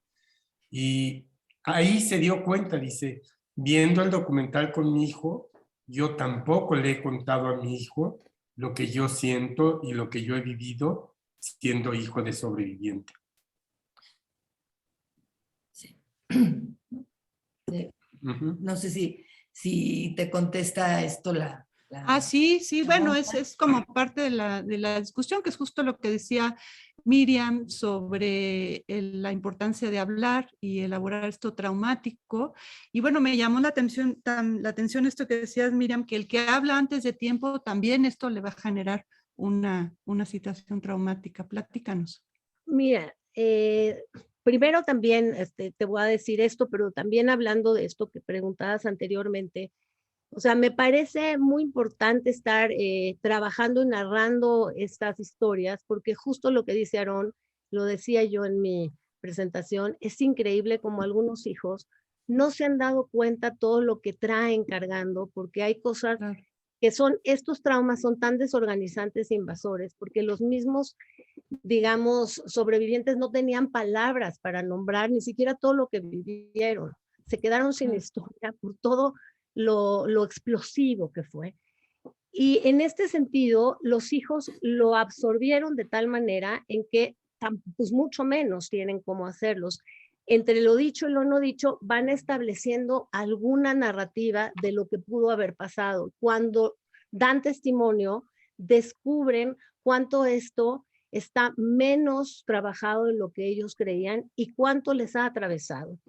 y ahí se dio cuenta, dice, viendo el documental con mi hijo, yo tampoco le he contado a mi hijo lo que yo siento y lo que yo he vivido siendo hijo de sobreviviente.
Sí. Sí. No sé si te contesta esto la...
Sí, bueno, es como parte de la discusión, que es justo lo que decía Miriam sobre la importancia de hablar y elaborar esto traumático. Y bueno, me llamó la atención esto que decías, Miriam, que el que habla antes de tiempo, también esto le va a generar una situación traumática. Platícanos.
Mira, primero también te voy a decir esto, pero también hablando de esto que preguntabas anteriormente, o sea, me parece muy importante estar trabajando y narrando estas historias, porque justo lo que dice Aarón, lo decía yo en mi presentación, es increíble como algunos hijos no se han dado cuenta todo lo que traen cargando, porque hay cosas que estos traumas son tan desorganizantes e invasores, porque los mismos, digamos, sobrevivientes no tenían palabras para nombrar ni siquiera todo lo que vivieron. Se quedaron sin historia por todo lo explosivo que fue. Y en este sentido, los hijos lo absorbieron de tal manera en que pues mucho menos tienen cómo hacerlos. Entre lo dicho y lo no dicho, van estableciendo alguna narrativa de lo que pudo haber pasado. Cuando dan testimonio, descubren cuánto esto está menos trabajado de lo que ellos creían y cuánto les ha atravesado.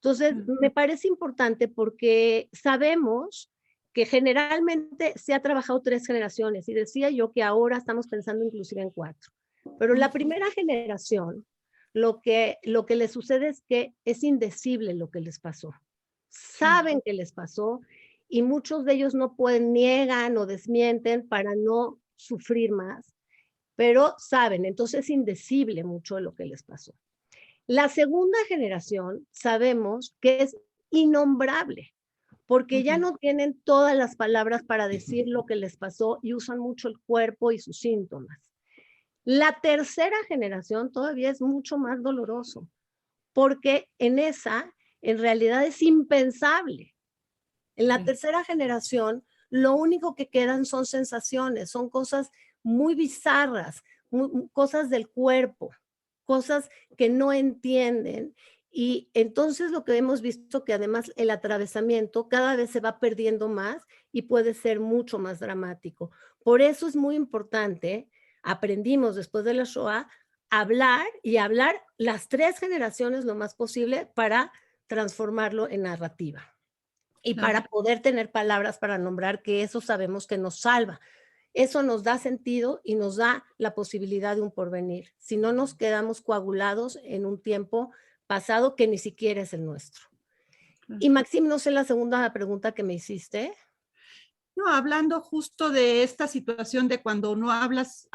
Entonces, me parece importante porque sabemos que generalmente se ha trabajado 3 generaciones y decía yo que ahora estamos pensando inclusive en 4. Pero la primera generación, lo que les sucede es que es indecible lo que les pasó. Saben que les pasó y muchos de ellos no pueden, niegan o desmienten para no sufrir más, pero saben, entonces es indecible mucho de lo que les pasó. La segunda generación sabemos que es innombrable, porque ya no tienen todas las palabras para decir lo que les pasó y usan mucho el cuerpo y sus síntomas. La tercera generación todavía es mucho más doloroso, porque en realidad es impensable. En la tercera generación, lo único que quedan son sensaciones, son cosas muy bizarras, cosas del cuerpo, cosas que no entienden. Y entonces lo que hemos visto que además el atravesamiento cada vez se va perdiendo más y puede ser mucho más dramático. Por eso es muy importante, aprendimos después de la Shoah, hablar las 3 generaciones lo más posible para transformarlo en narrativa. Y para poder tener palabras para nombrar que eso sabemos que nos salva. Eso nos da sentido y nos da la posibilidad de un porvenir. Si no, nos quedamos coagulados en un tiempo pasado que ni siquiera es el nuestro. Y Maxim, no sé la segunda pregunta que me hiciste.
No, hablando justo de esta situación de cuando no hablas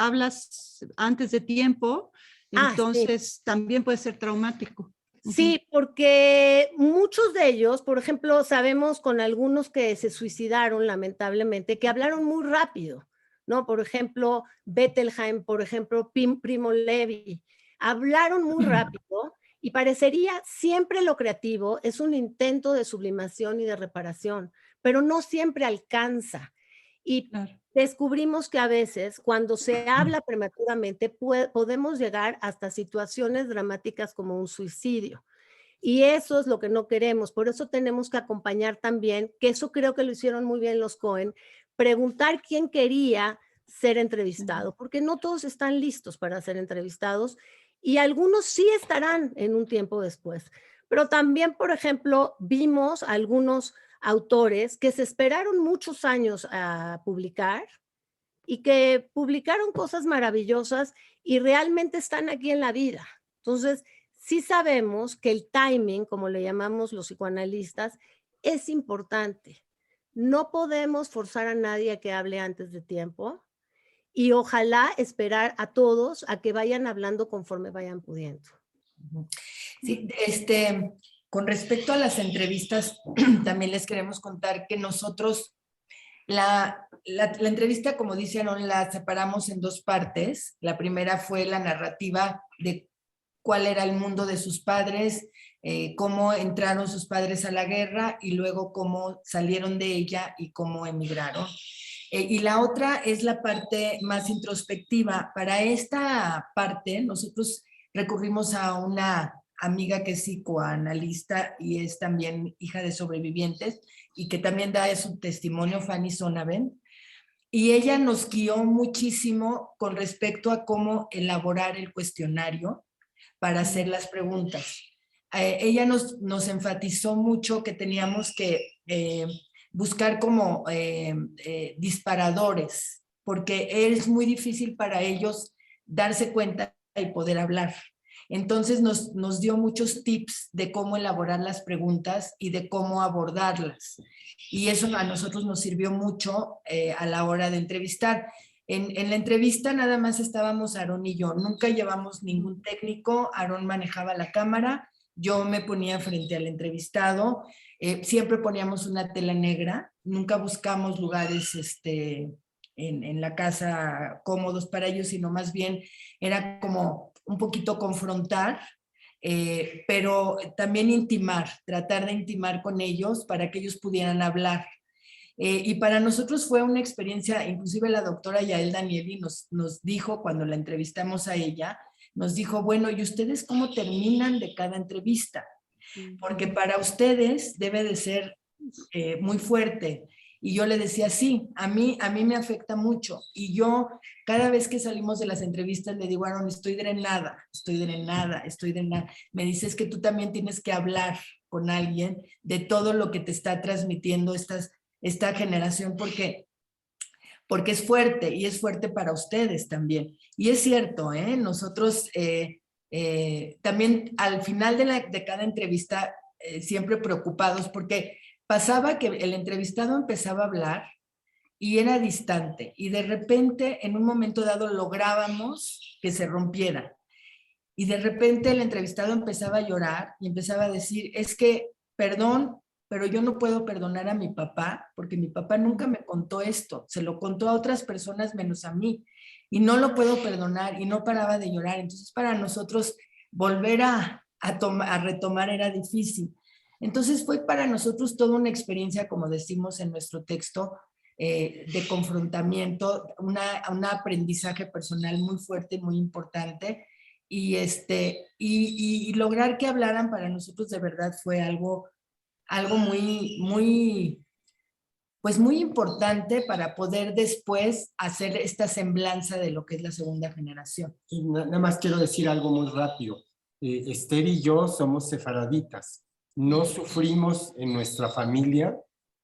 antes de tiempo, Entonces, también puede ser traumático.
Sí, porque muchos de ellos, por ejemplo, sabemos con algunos que se suicidaron lamentablemente, que hablaron muy rápido, ¿no? Por ejemplo, Bettelheim, por ejemplo, Primo Levi, hablaron muy rápido y parecería siempre lo creativo es un intento de sublimación y de reparación, pero no siempre alcanza. Y descubrimos que a veces cuando se habla prematuramente podemos llegar hasta situaciones dramáticas como un suicidio. Y eso es lo que no queremos. Por eso tenemos que acompañar también, que eso creo que lo hicieron muy bien los Cohen, preguntar quién quería ser entrevistado, porque no todos están listos para ser entrevistados y algunos sí estarán en un tiempo después. Pero también, por ejemplo, vimos algunos autores que se esperaron muchos años a publicar y que publicaron cosas maravillosas y realmente están aquí en la vida. Entonces, sí sabemos que el timing, como le llamamos los psicoanalistas, es importante. No podemos forzar a nadie a que hable antes de tiempo y ojalá esperar a todos a que vayan hablando conforme vayan pudiendo.
Sí, con respecto a las entrevistas, también les queremos contar que nosotros la entrevista, como dice Aaron, la separamos en dos partes. La primera fue la narrativa de cuál era el mundo de sus padres, cómo entraron sus padres a la guerra y luego cómo salieron de ella y cómo emigraron. Y la otra es la parte más introspectiva. Para esta parte, nosotros recurrimos a una amiga que es psicoanalista y es también hija de sobrevivientes y que también da su testimonio, Fanny Sonaven, y ella nos guió muchísimo con respecto a cómo elaborar el cuestionario para hacer las preguntas. Ella nos enfatizó mucho que teníamos que buscar como disparadores, porque es muy difícil para ellos darse cuenta y poder hablar. Entonces nos dio muchos tips de cómo elaborar las preguntas y de cómo abordarlas. Y eso a nosotros nos sirvió mucho a la hora de entrevistar. En la entrevista nada más estábamos Aaron y yo, nunca llevamos ningún técnico, Aaron manejaba la cámara, yo me ponía frente al entrevistado, siempre poníamos una tela negra, nunca buscamos lugares en la casa cómodos para ellos, sino más bien era como un poquito confrontar, pero también intimar, tratar de intimar con ellos para que ellos pudieran hablar. Y para nosotros fue una experiencia, inclusive la doctora Yael Danieli nos dijo cuando la entrevistamos a ella, nos dijo, bueno, ¿y ustedes cómo terminan de cada entrevista? Porque para ustedes debe de ser muy fuerte. Y yo le decía, sí, a mí me afecta mucho. Y yo, cada vez que salimos de las entrevistas, le digo, Aaron, estoy drenada. Me dices que tú también tienes que hablar con alguien de todo lo que te está transmitiendo esta generación, porque es fuerte y es fuerte para ustedes también. Y es cierto, nosotros también al final de cada entrevista, siempre preocupados, porque pasaba que el entrevistado empezaba a hablar y era distante y de repente en un momento dado lográbamos que se rompiera y de repente el entrevistado empezaba a llorar y empezaba a decir, es que, perdón, pero yo no puedo perdonar a mi papá porque mi papá nunca me contó esto, se lo contó a otras personas menos a mí y no lo puedo perdonar y no paraba de llorar. Entonces para nosotros volver a retomar era difícil. Entonces fue para nosotros toda una experiencia, como decimos en nuestro texto, de confrontamiento, un aprendizaje personal muy fuerte, muy importante, y lograr que hablaran para nosotros de verdad fue algo muy importante para poder después hacer esta semblanza de lo que es la segunda generación.
Y nada más quiero decir algo muy rápido. Esther y yo somos sefaraditas. No sufrimos en nuestra familia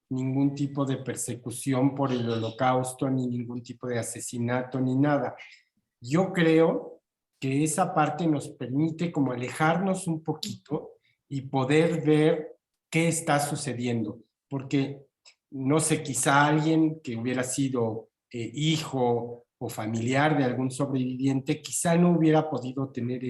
ningún tipo de persecución por el Holocausto, ni ningún tipo de asesinato, ni nada. Yo creo que esa parte nos permite como alejarnos un poquito y poder ver qué está sucediendo. Porque, no sé, quizá alguien que hubiera sido hijo o familiar de algún sobreviviente, quizá no hubiera podido tener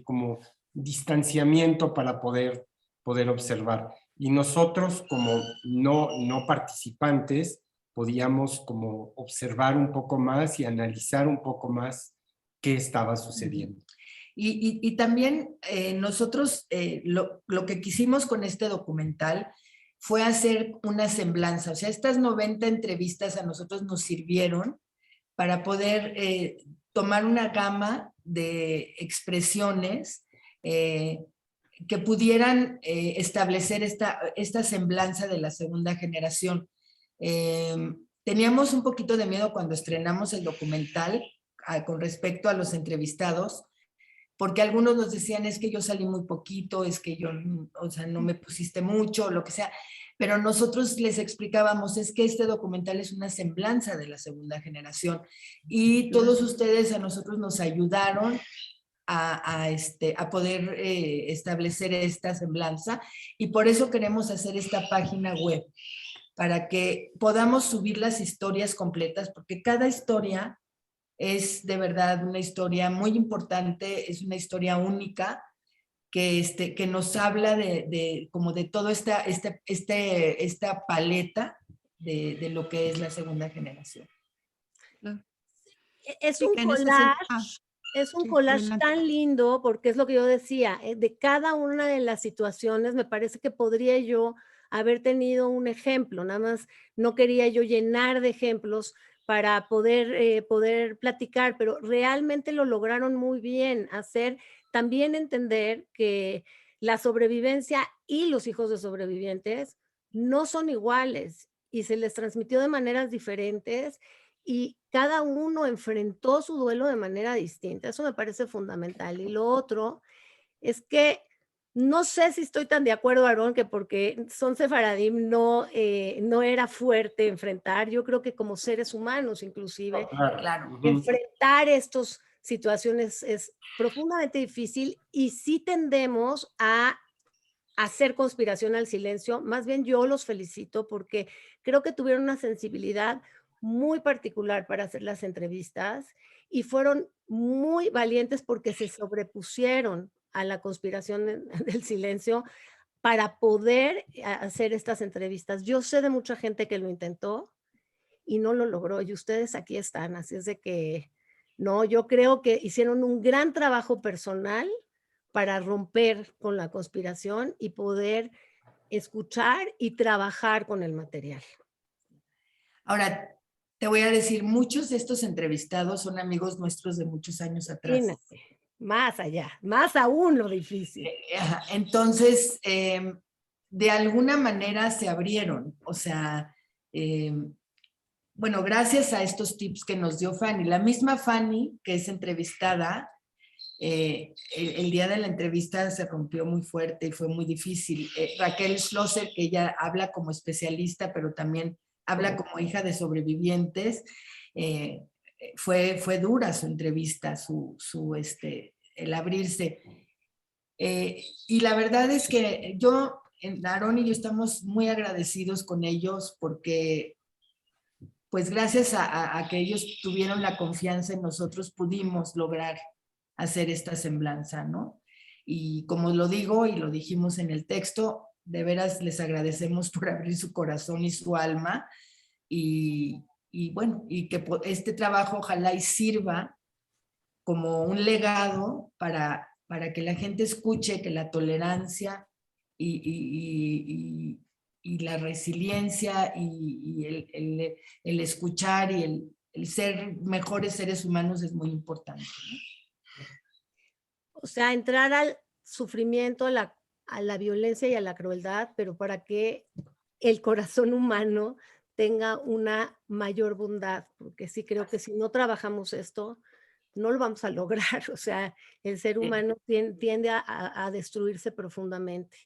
como distanciamiento para poder observar. Y nosotros, como no participantes, podíamos como observar un poco más y analizar un poco más qué estaba sucediendo.
Y también nosotros lo que quisimos con este documental fue hacer una semblanza. O sea, estas 90 entrevistas a nosotros nos sirvieron para poder tomar una gama de expresiones que pudieran establecer esta semblanza de la segunda generación. Teníamos un poquito de miedo cuando estrenamos el documental con respecto a los entrevistados, porque algunos nos decían, es que yo salí muy poquito, es que yo, o sea, no me pusiste mucho, lo que sea, pero nosotros les explicábamos, es que este documental es una semblanza de la segunda generación, y todos ustedes a nosotros nos ayudaron a poder establecer esta semblanza, y por eso queremos hacer esta página web, para que podamos subir las historias completas, porque cada historia es de verdad una historia muy importante, es una historia única que nos habla como de toda esta paleta de lo que es la segunda generación.
Es un collage, es un collage tan lindo, porque es lo que yo decía, de cada una de las situaciones me parece que podría yo haber tenido un ejemplo, nada más no quería yo llenar de ejemplos para poder platicar, pero realmente lo lograron muy bien, hacer también entender que la sobrevivencia y los hijos de sobrevivientes no son iguales y se les transmitió de maneras diferentes y cada uno enfrentó su duelo de manera distinta. Eso me parece fundamental. Y lo otro es que no sé si estoy tan de acuerdo, Aarón, que porque son sefaradim no era fuerte enfrentar. Yo creo que como seres humanos, inclusive,
claro,
enfrentar estas situaciones es profundamente difícil y sí tendemos a hacer conspiración al silencio. Más bien yo los felicito porque creo que tuvieron una sensibilidad muy particular para hacer las entrevistas y fueron muy valientes porque se sobrepusieron a la conspiración del silencio para poder hacer estas entrevistas. Yo sé de mucha gente que lo intentó y no lo logró y ustedes aquí están, así es de que no, yo creo que hicieron un gran trabajo personal para romper con la conspiración y poder escuchar y trabajar con el material.
Ahora, te voy a decir, muchos de estos entrevistados son amigos nuestros de muchos años atrás.
Imagínate, más allá, más aún lo difícil.
Entonces, de alguna manera se abrieron, o sea, bueno, gracias a estos tips que nos dio Fanny. La misma Fanny, que es entrevistada, el día de la entrevista se rompió muy fuerte y fue muy difícil. Raquel Schlosser, que ella habla como especialista, pero también habla como hija de sobrevivientes, fue dura su entrevista, el abrirse. Y la verdad es que Aarón y yo estamos muy agradecidos con ellos porque pues gracias a que ellos tuvieron la confianza en nosotros, pudimos lograr hacer esta semblanza, ¿no? Y como lo digo y lo dijimos en el texto, de veras les agradecemos por abrir su corazón y su alma y bueno, y que este trabajo ojalá y sirva como un legado para que la gente escuche que la tolerancia y la resiliencia y el escuchar y el ser mejores seres humanos es muy importante, ¿no?
O sea, entrar al sufrimiento, a la violencia y a la crueldad, pero para que el corazón humano tenga una mayor bondad, porque sí creo que si no trabajamos esto, no lo vamos a lograr. O sea, el ser humano tiende a destruirse profundamente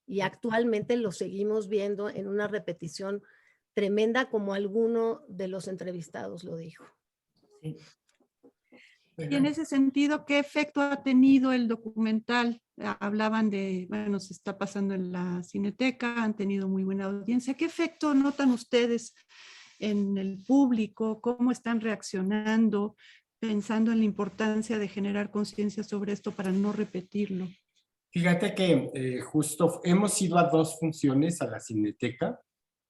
y actualmente lo seguimos viendo en una repetición tremenda como alguno de los entrevistados lo dijo.
Sí.
Y en ese sentido, ¿qué efecto ha tenido el documental? Hablaban de, bueno, se está pasando en la Cineteca, han tenido muy buena audiencia. ¿Qué efecto notan ustedes en el público, cómo están reaccionando, pensando en la importancia de generar conciencia sobre esto para no repetirlo.
Fíjate que justo hemos ido a 2 funciones a la Cineteca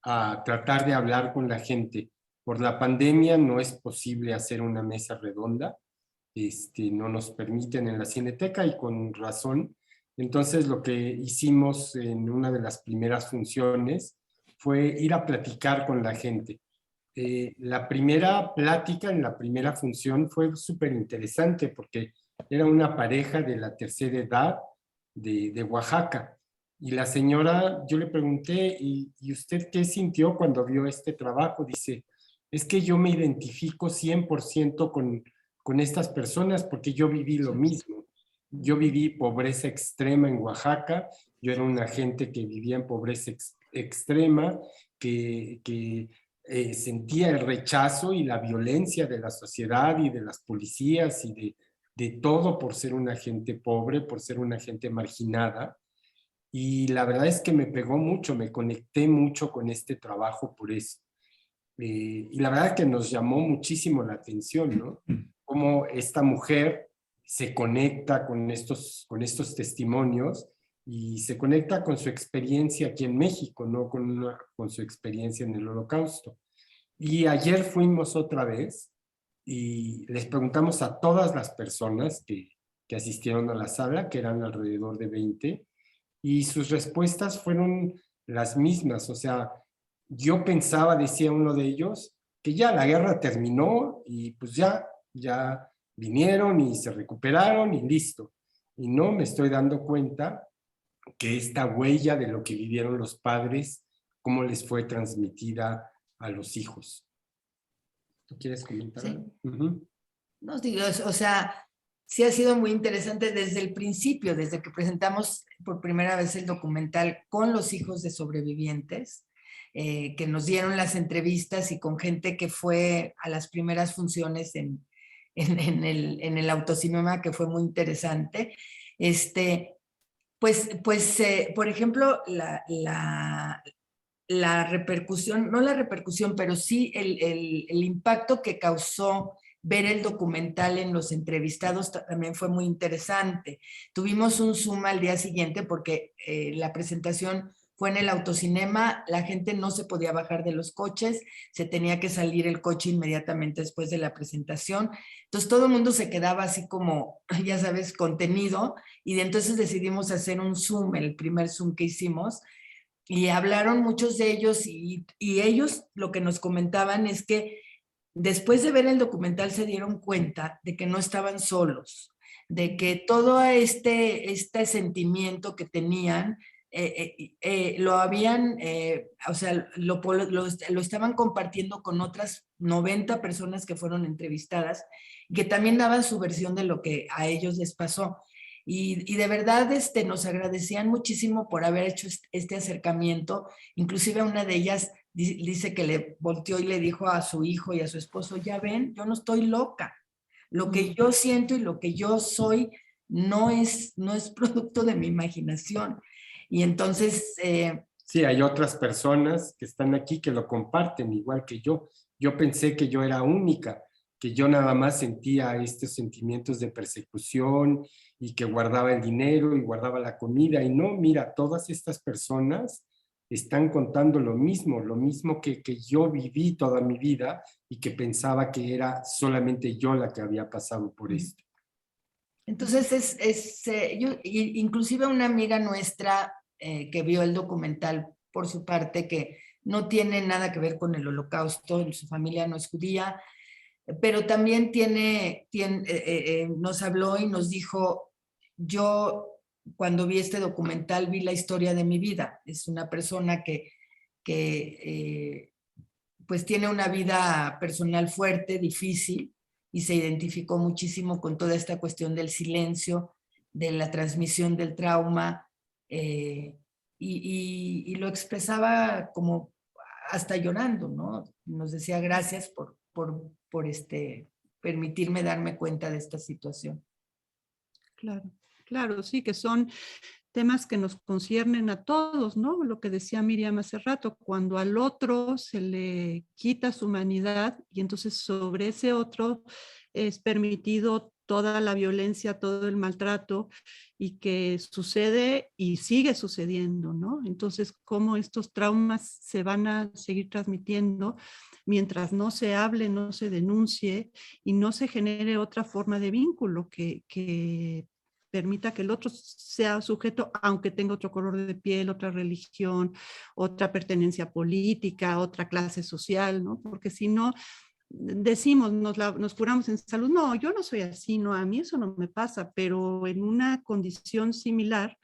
a tratar de hablar con la gente. Por la pandemia no es posible hacer una mesa redonda, no nos permiten en la Cineteca y con razón. Entonces lo que hicimos en una de las primeras funciones fue ir a platicar con la gente. La primera plática en la primera función fue súper interesante porque era una pareja de la tercera edad de Oaxaca. Y la señora, yo le pregunté, ¿y usted qué sintió cuando vio este trabajo? Dice, es que yo me identifico 100% con estas personas porque yo viví lo mismo. Yo viví pobreza extrema en Oaxaca, yo era una gente que vivía en pobreza extrema, que sentía el rechazo y la violencia de la sociedad y de las policías y de todo por ser una gente pobre, por ser una gente marginada. Y la verdad es que me pegó mucho, me conecté mucho con este trabajo por eso. Y la verdad es que nos llamó muchísimo la atención, ¿no? Cómo esta mujer se conecta con estos testimonios y se conecta con su experiencia aquí en México, no con su experiencia en el Holocausto. Y ayer fuimos otra vez y les preguntamos a todas las personas que asistieron a la sala, que eran alrededor de 20, y sus respuestas fueron las mismas. O sea, yo pensaba, decía uno de ellos, que ya la guerra terminó y pues ya vinieron y se recuperaron y listo. Y no me estoy dando cuenta que esta huella de lo que vivieron los padres, cómo les fue transmitida a los hijos. ¿Tú quieres comentar?
Sí.
Uh-huh.
No, digo, o sea, sí ha sido muy interesante desde el principio, desde que presentamos por primera vez el documental con los hijos de sobrevivientes, que nos dieron las entrevistas y con gente que fue a las primeras funciones en el autocinema, que fue muy interesante. Por ejemplo, la repercusión, no la repercusión, pero sí el impacto que causó ver el documental en los entrevistados también fue muy interesante. Tuvimos un Zoom al día siguiente porque la presentación fue en el autocinema, la gente no se podía bajar de los coches, se tenía que salir el coche inmediatamente después de la presentación. Entonces todo el mundo se quedaba así como, ya sabes, contenido, y de entonces decidimos hacer un Zoom, el primer Zoom que hicimos, y hablaron muchos de ellos y ellos lo que nos comentaban es que después de ver el documental se dieron cuenta de que no estaban solos, de que todo este sentimiento que tenían lo habían, o sea, lo estaban compartiendo con otras 90 personas que fueron entrevistadas, que también daban su versión de lo que a ellos les pasó. Y de verdad nos agradecían muchísimo por haber hecho este acercamiento. Inclusive una de ellas dice que le volteó y le dijo a su hijo y a su esposo, ya ven, yo no estoy loca. Lo que yo siento y lo que yo soy no es producto de mi imaginación. Y entonces...
Sí, hay otras personas que están aquí que lo comparten igual que yo. Yo pensé que yo era única, que yo nada más sentía estos sentimientos de persecución y que guardaba el dinero y guardaba la comida. Y no, mira, todas estas personas están contando lo mismo que yo viví toda mi vida y que pensaba que era solamente yo la que había pasado por esto.
Entonces, inclusive una amiga nuestra que vio el documental por su parte, que no tiene nada que ver con el Holocausto, su familia no es judía, pero también nos habló y nos dijo, yo cuando vi este documental vi la historia de mi vida. Es una persona que pues tiene una vida personal fuerte, difícil, y se identificó muchísimo con toda esta cuestión del silencio, de la transmisión del trauma, y lo expresaba como hasta llorando, ¿no? Nos decía gracias por permitirme darme cuenta de esta situación.
Claro, claro, sí, que son temas que nos conciernen a todos, ¿no? Lo que decía Miriam hace rato, cuando al otro se le quita su humanidad y entonces sobre ese otro es permitido toda la violencia, todo el maltrato y que sucede y sigue sucediendo, ¿no? Entonces, cómo estos traumas se van a seguir transmitiendo mientras no se hable, no se denuncie y no se genere otra forma de vínculo que permita que el otro sea sujeto, aunque tenga otro color de piel, otra religión, otra pertenencia política, otra clase social, ¿no? Porque si no, decimos, nos curamos en salud, no, yo no soy así, no, a mí eso no me pasa, pero en una condición similar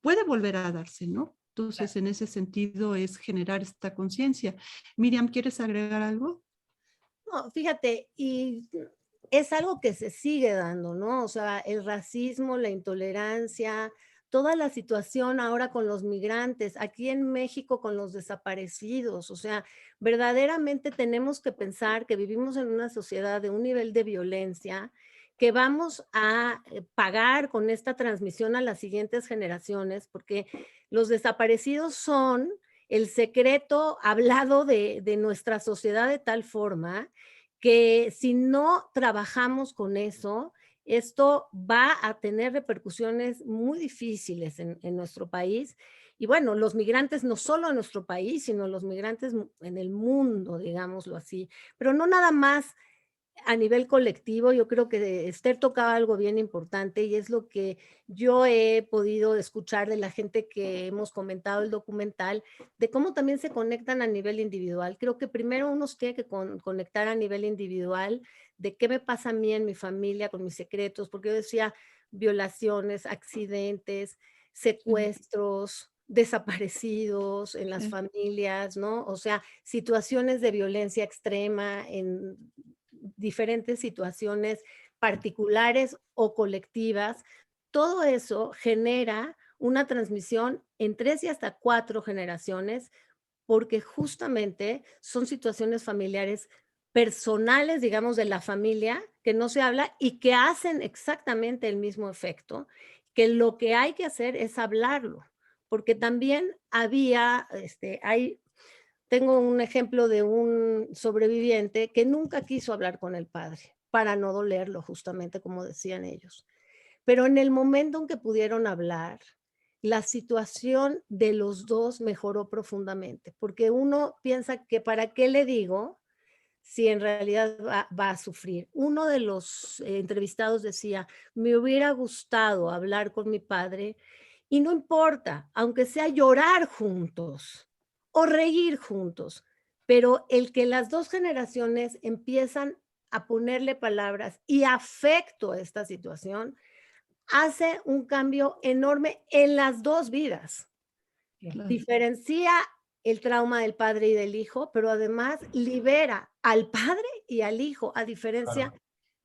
puede volver a darse, ¿no? Entonces, en ese sentido es generar esta conciencia. Miriam, ¿quieres agregar algo?
No, fíjate, y es algo que se sigue dando, ¿no? O sea, el racismo, la intolerancia, toda la situación ahora con los migrantes, aquí en México con los desaparecidos, o sea, verdaderamente tenemos que pensar que vivimos en una sociedad de un nivel de violencia que vamos a pagar con esta transmisión a las siguientes generaciones, porque los desaparecidos son el secreto hablado de nuestra sociedad de tal forma que si no trabajamos con eso, esto va a tener repercusiones muy difíciles en nuestro país. Y bueno, los migrantes no solo en nuestro país, sino los migrantes en el mundo, digámoslo así, pero no nada más a nivel colectivo. Yo creo que Esther tocaba algo bien importante y es lo que yo he podido escuchar de la gente que hemos comentado el documental, de cómo también se conectan a nivel individual. Creo que primero uno se tiene que conectar a nivel individual de qué me pasa a mí en mi familia, con mis secretos, porque yo decía violaciones, accidentes, secuestros, desaparecidos en las familias, ¿no? O sea, situaciones de violencia extrema en diferentes situaciones particulares o colectivas. Todo eso genera una transmisión en 3 y hasta 4 generaciones, porque justamente son situaciones familiares personales, digamos, de la familia, que no se habla y que hacen exactamente el mismo efecto, que lo que hay que hacer es hablarlo, porque también tengo un ejemplo de un sobreviviente que nunca quiso hablar con el padre, para no dolerlo, justamente como decían ellos. Pero en el momento en que pudieron hablar, la situación de los dos mejoró profundamente, porque uno piensa que ¿para qué le digo si en realidad va a sufrir? Uno de los entrevistados decía, me hubiera gustado hablar con mi padre y no importa, aunque sea llorar juntos o reír juntos, pero el que las 2 generaciones empiezan a ponerle palabras y afecto a esta situación, hace un cambio enorme en las 2 vidas. Claro. Diferencia el trauma del padre y del hijo, pero además libera al padre y al hijo, a diferencia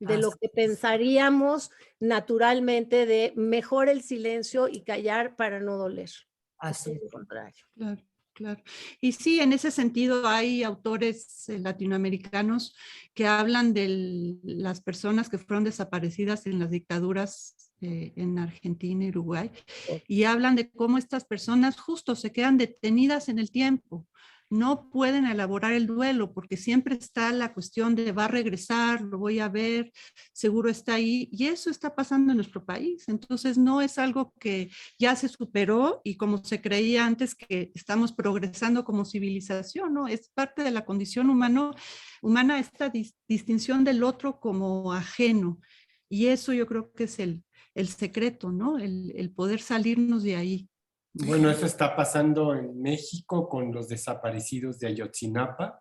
de lo que pensaríamos naturalmente de mejor el silencio y callar para no doler.
Así es.
Lo contrario.
Claro. Claro. Y sí, en ese sentido hay autores latinoamericanos que hablan de las personas que fueron desaparecidas en las dictaduras en Argentina y Uruguay, y hablan de cómo estas personas justo se quedan detenidas en el tiempo, no pueden elaborar el duelo porque siempre está la cuestión de va a regresar, lo voy a ver, seguro está ahí, y eso está pasando en nuestro país. Entonces no es algo que ya se superó y como se creía antes que estamos progresando como civilización, ¿no? Es parte de la condición humana esta distinción del otro como ajeno, y eso yo creo que es el secreto, ¿no? El poder salirnos de ahí.
Bueno, eso está pasando en México con los desaparecidos de Ayotzinapa,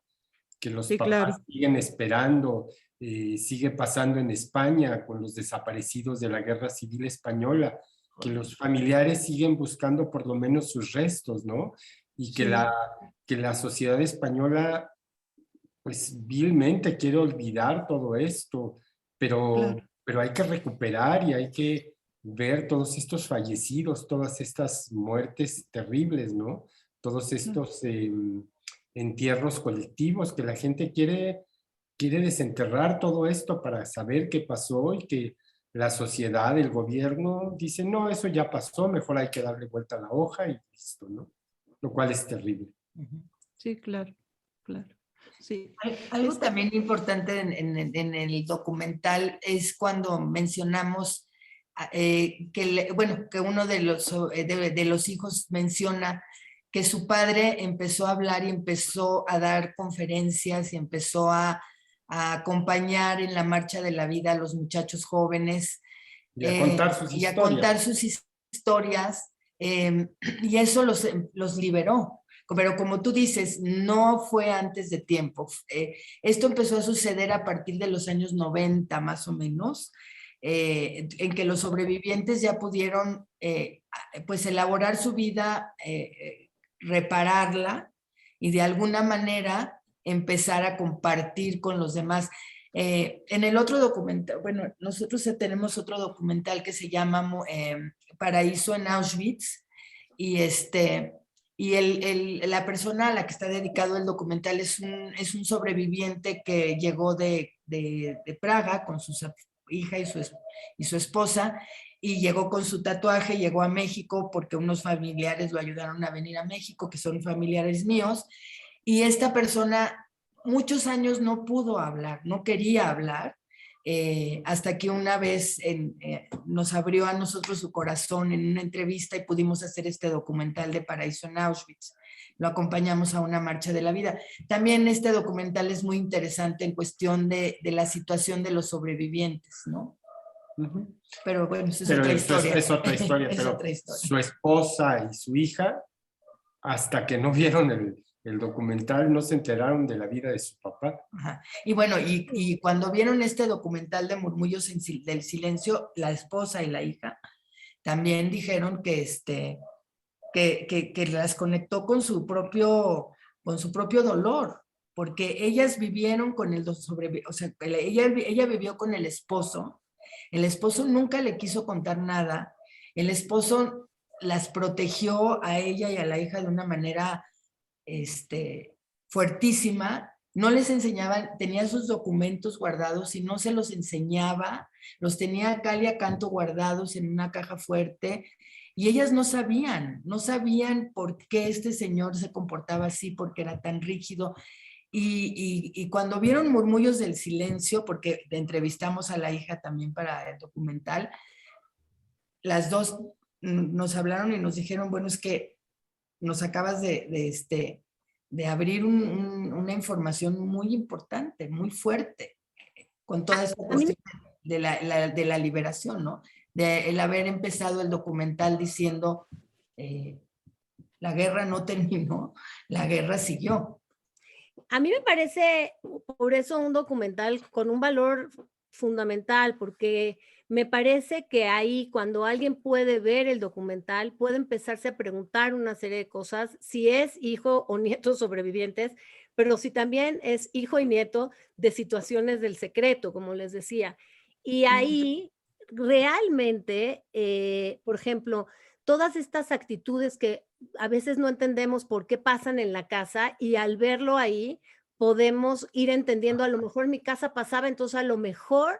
que los papás siguen esperando. Sigue pasando en España con los desaparecidos de la Guerra Civil Española, que los familiares siguen buscando por lo menos sus restos, ¿no? Y que, que la sociedad española, pues vilmente quiere olvidar todo esto, pero hay que recuperar y hay que ver todos estos fallecidos, todas estas muertes terribles, ¿no? Todos estos entierros colectivos que la gente quiere desenterrar todo esto para saber qué pasó y que la sociedad, el gobierno, dice, no, eso ya pasó, mejor hay que darle vuelta a la hoja y listo, ¿no? Lo cual es terrible.
Sí, claro, claro. Sí.
Algo también importante en el documental es cuando mencionamos que uno de los hijos menciona que su padre empezó a hablar y empezó a dar conferencias y empezó a acompañar en la marcha de la vida a los muchachos jóvenes
y a contar sus
historias, y eso los liberó. Pero como tú dices, no fue antes de tiempo. Esto empezó a suceder a partir de los años 90 más o menos, en que los sobrevivientes ya pudieron pues elaborar su vida, repararla y de alguna manera empezar a compartir con los demás. En el otro documental, bueno, nosotros tenemos otro documental que se llama Paraíso en Auschwitz, y la persona a la que está dedicado el documental es un sobreviviente que llegó de Praga con su hija y su esposa, y llegó con su tatuaje, llegó a México porque unos familiares lo ayudaron a venir a México, que son familiares míos, y esta persona muchos años no pudo hablar, no quería hablar, hasta que una vez nos abrió a nosotros su corazón en una entrevista y pudimos hacer este documental de Paraíso en Auschwitz. Lo acompañamos a una marcha de la vida. También este documental es muy interesante en cuestión de la situación de los sobrevivientes, ¿no? Pero bueno, eso es otra historia.
Es otra historia, pero su esposa y su hija, hasta que no vieron el documental, no se enteraron de la vida de su papá.
Ajá. Y bueno, y cuando vieron este documental de Murmullos del Silencio, la esposa y la hija también dijeron que las conectó con su propio dolor, porque ellas vivieron con o sea, ella vivió con el esposo nunca le quiso contar nada, el esposo las protegió a ella y a la hija de una manera fuertísima, no les enseñaban, tenía sus documentos guardados y no se los enseñaba, los tenía a cal y a canto guardados en una caja fuerte, y ellas no sabían por qué este señor se comportaba así, porque era tan rígido. Y cuando vieron Murmullos del Silencio, porque entrevistamos a la hija también para el documental, las dos nos hablaron y nos dijeron, bueno, es que nos acabas de abrir una información muy importante, muy fuerte, con toda esta cuestión de la liberación, ¿no? De el haber empezado el documental diciendo, la guerra no terminó, la guerra siguió.
A mí me parece por eso un documental con un valor fundamental, porque me parece que ahí cuando alguien puede ver el documental, puede empezarse a preguntar una serie de cosas, si es hijo o nieto sobrevivientes, pero si también es hijo y nieto de situaciones del secreto, como les decía. Y ahí realmente, por ejemplo, todas estas actitudes que a veces no entendemos por qué pasan en la casa, y al verlo ahí podemos ir entendiendo, a lo mejor en mi casa pasaba, entonces a lo mejor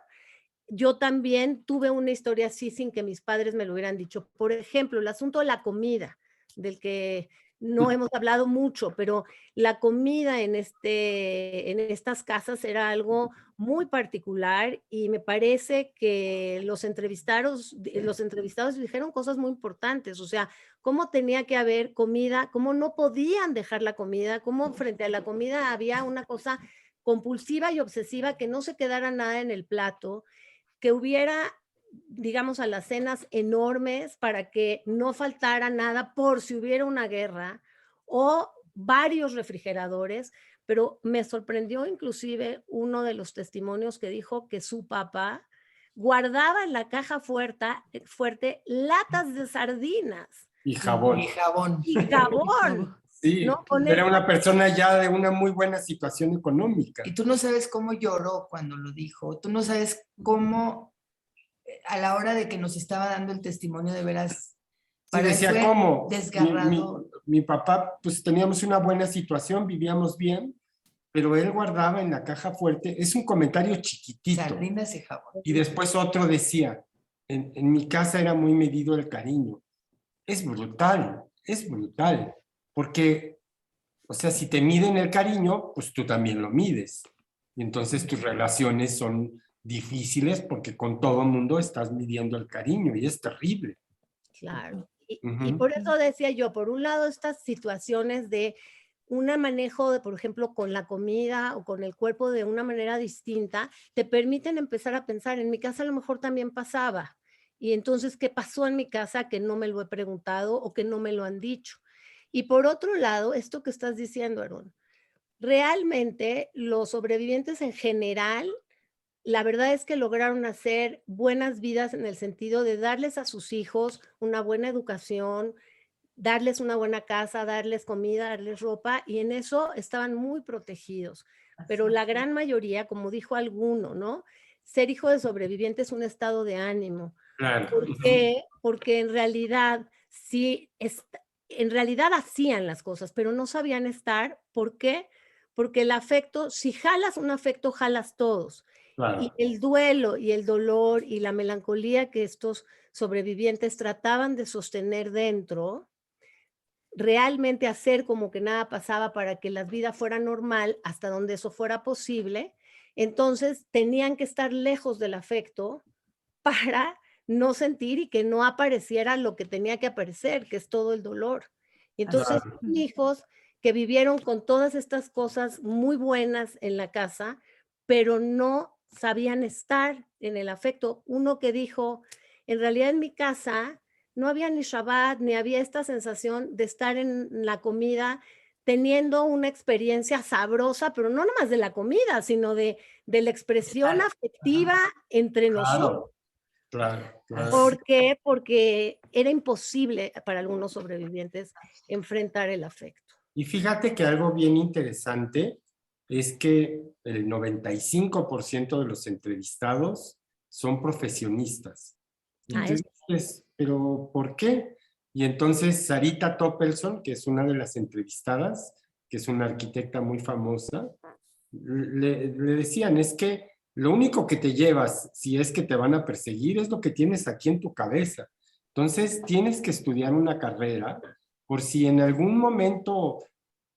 yo también tuve una historia así sin que mis padres me lo hubieran dicho. Por ejemplo, el asunto de la comida, del que no hemos hablado mucho, pero la comida en estas casas era algo muy particular, y me parece que los entrevistados dijeron cosas muy importantes, o sea, cómo tenía que haber comida, cómo no podían dejar la comida, cómo frente a la comida había una cosa compulsiva y obsesiva, que no se quedara nada en el plato, que hubiera, digamos, a las cenas enormes para que no faltara nada por si hubiera una guerra, o varios refrigeradores. Pero me sorprendió inclusive uno de los testimonios que dijo que su papá guardaba en la caja fuerte latas de sardinas.
Y jabón.
Y jabón.
Sí,
¿no?
Era una persona ya de una muy buena situación económica.
Y tú no sabes cómo lloró cuando lo dijo, tú no sabes cómo, a la hora de que nos estaba dando el testimonio, de veras,
Sí, decía, ¿cómo?
Desgarrado.
Mi papá, pues teníamos una buena situación, vivíamos bien, pero él guardaba en la caja fuerte, es un comentario chiquitito.
Sardinas y jabón.
Y después otro decía, en mi casa era muy medido el cariño. Es brutal, porque, o sea, si te miden el cariño, pues tú también lo mides. Y entonces tus relaciones son difíciles porque con todo el mundo estás midiendo el cariño y es terrible.
Claro. Y por eso decía yo, por un lado, estas situaciones de un manejo, de, por ejemplo, con la comida o con el cuerpo de una manera distinta, te permiten empezar a pensar, en mi casa a lo mejor también pasaba. Y entonces, ¿qué pasó en mi casa que no me lo he preguntado o que no me lo han dicho? Y por otro lado, esto que estás diciendo, Aarón, realmente los sobrevivientes en general, la verdad es que lograron hacer buenas vidas en el sentido de darles a sus hijos una buena educación, darles una buena casa, darles comida, darles ropa, y en eso estaban muy protegidos. Pero la gran mayoría, como dijo alguno, ¿no? Ser hijo de sobreviviente es un estado de ánimo.
Claro.
¿Por qué? Porque en realidad en realidad hacían las cosas, pero no sabían estar. ¿Por qué? Porque el afecto, si jalas un afecto, jalas todos.
Claro.
Y el duelo y el dolor y la melancolía que estos sobrevivientes trataban de sostener dentro, realmente hacer como que nada pasaba para que la vida fuera normal hasta donde eso fuera posible, entonces tenían que estar lejos del afecto para no sentir y que no apareciera lo que tenía que aparecer, que es todo el dolor. Entonces, hijos que vivieron con todas estas cosas muy buenas en la casa, pero no sabían estar en el afecto. Uno que dijo, en realidad en mi casa no había ni Shabbat, ni había esta sensación de estar en la comida teniendo una experiencia sabrosa, pero no nomás de la comida, sino de la expresión afectiva entre nosotros.
Claro.
¿Por qué? Porque era imposible para algunos sobrevivientes enfrentar el afecto.
Y fíjate que algo bien interesante es que el 95% de los entrevistados son profesionistas. Entonces, ¿pero por qué? Y entonces Sarita Toppelson, que es una de las entrevistadas, que es una arquitecta muy famosa, le decían, es que lo único que te llevas, si es que te van a perseguir, es lo que tienes aquí en tu cabeza. Entonces tienes que estudiar una carrera, por si en algún momento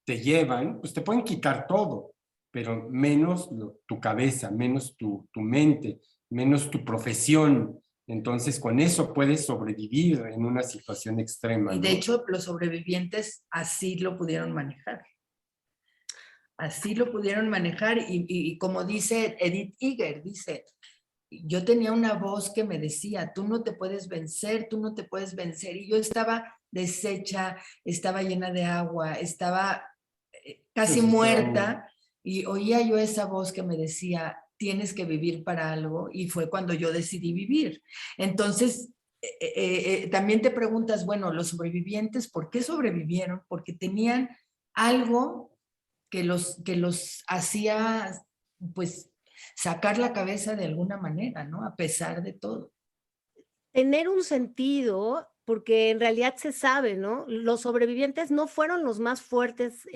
te llevan, pues te pueden quitar todo, pero menos tu cabeza, menos tu mente, menos tu profesión. Entonces, con eso puedes sobrevivir en una situación extrema.
Y
¿no?
de hecho, los sobrevivientes así lo pudieron manejar. Así lo pudieron manejar y como dice Edith Eger, dice, yo tenía una voz que me decía, tú no te puedes vencer, tú no te puedes vencer. Y yo estaba deshecha, estaba llena de agua, estaba casi muerta y oía yo esa voz que me decía, tienes que vivir para algo, y fue cuando yo decidí vivir. Entonces, también te preguntas, bueno, los sobrevivientes, ¿por qué sobrevivieron? Porque tenían algo que los hacía, pues, sacar la cabeza de alguna manera, ¿no? A pesar de todo.
Tener un sentido, porque en realidad se sabe, ¿no? Los sobrevivientes no fueron los más fuertes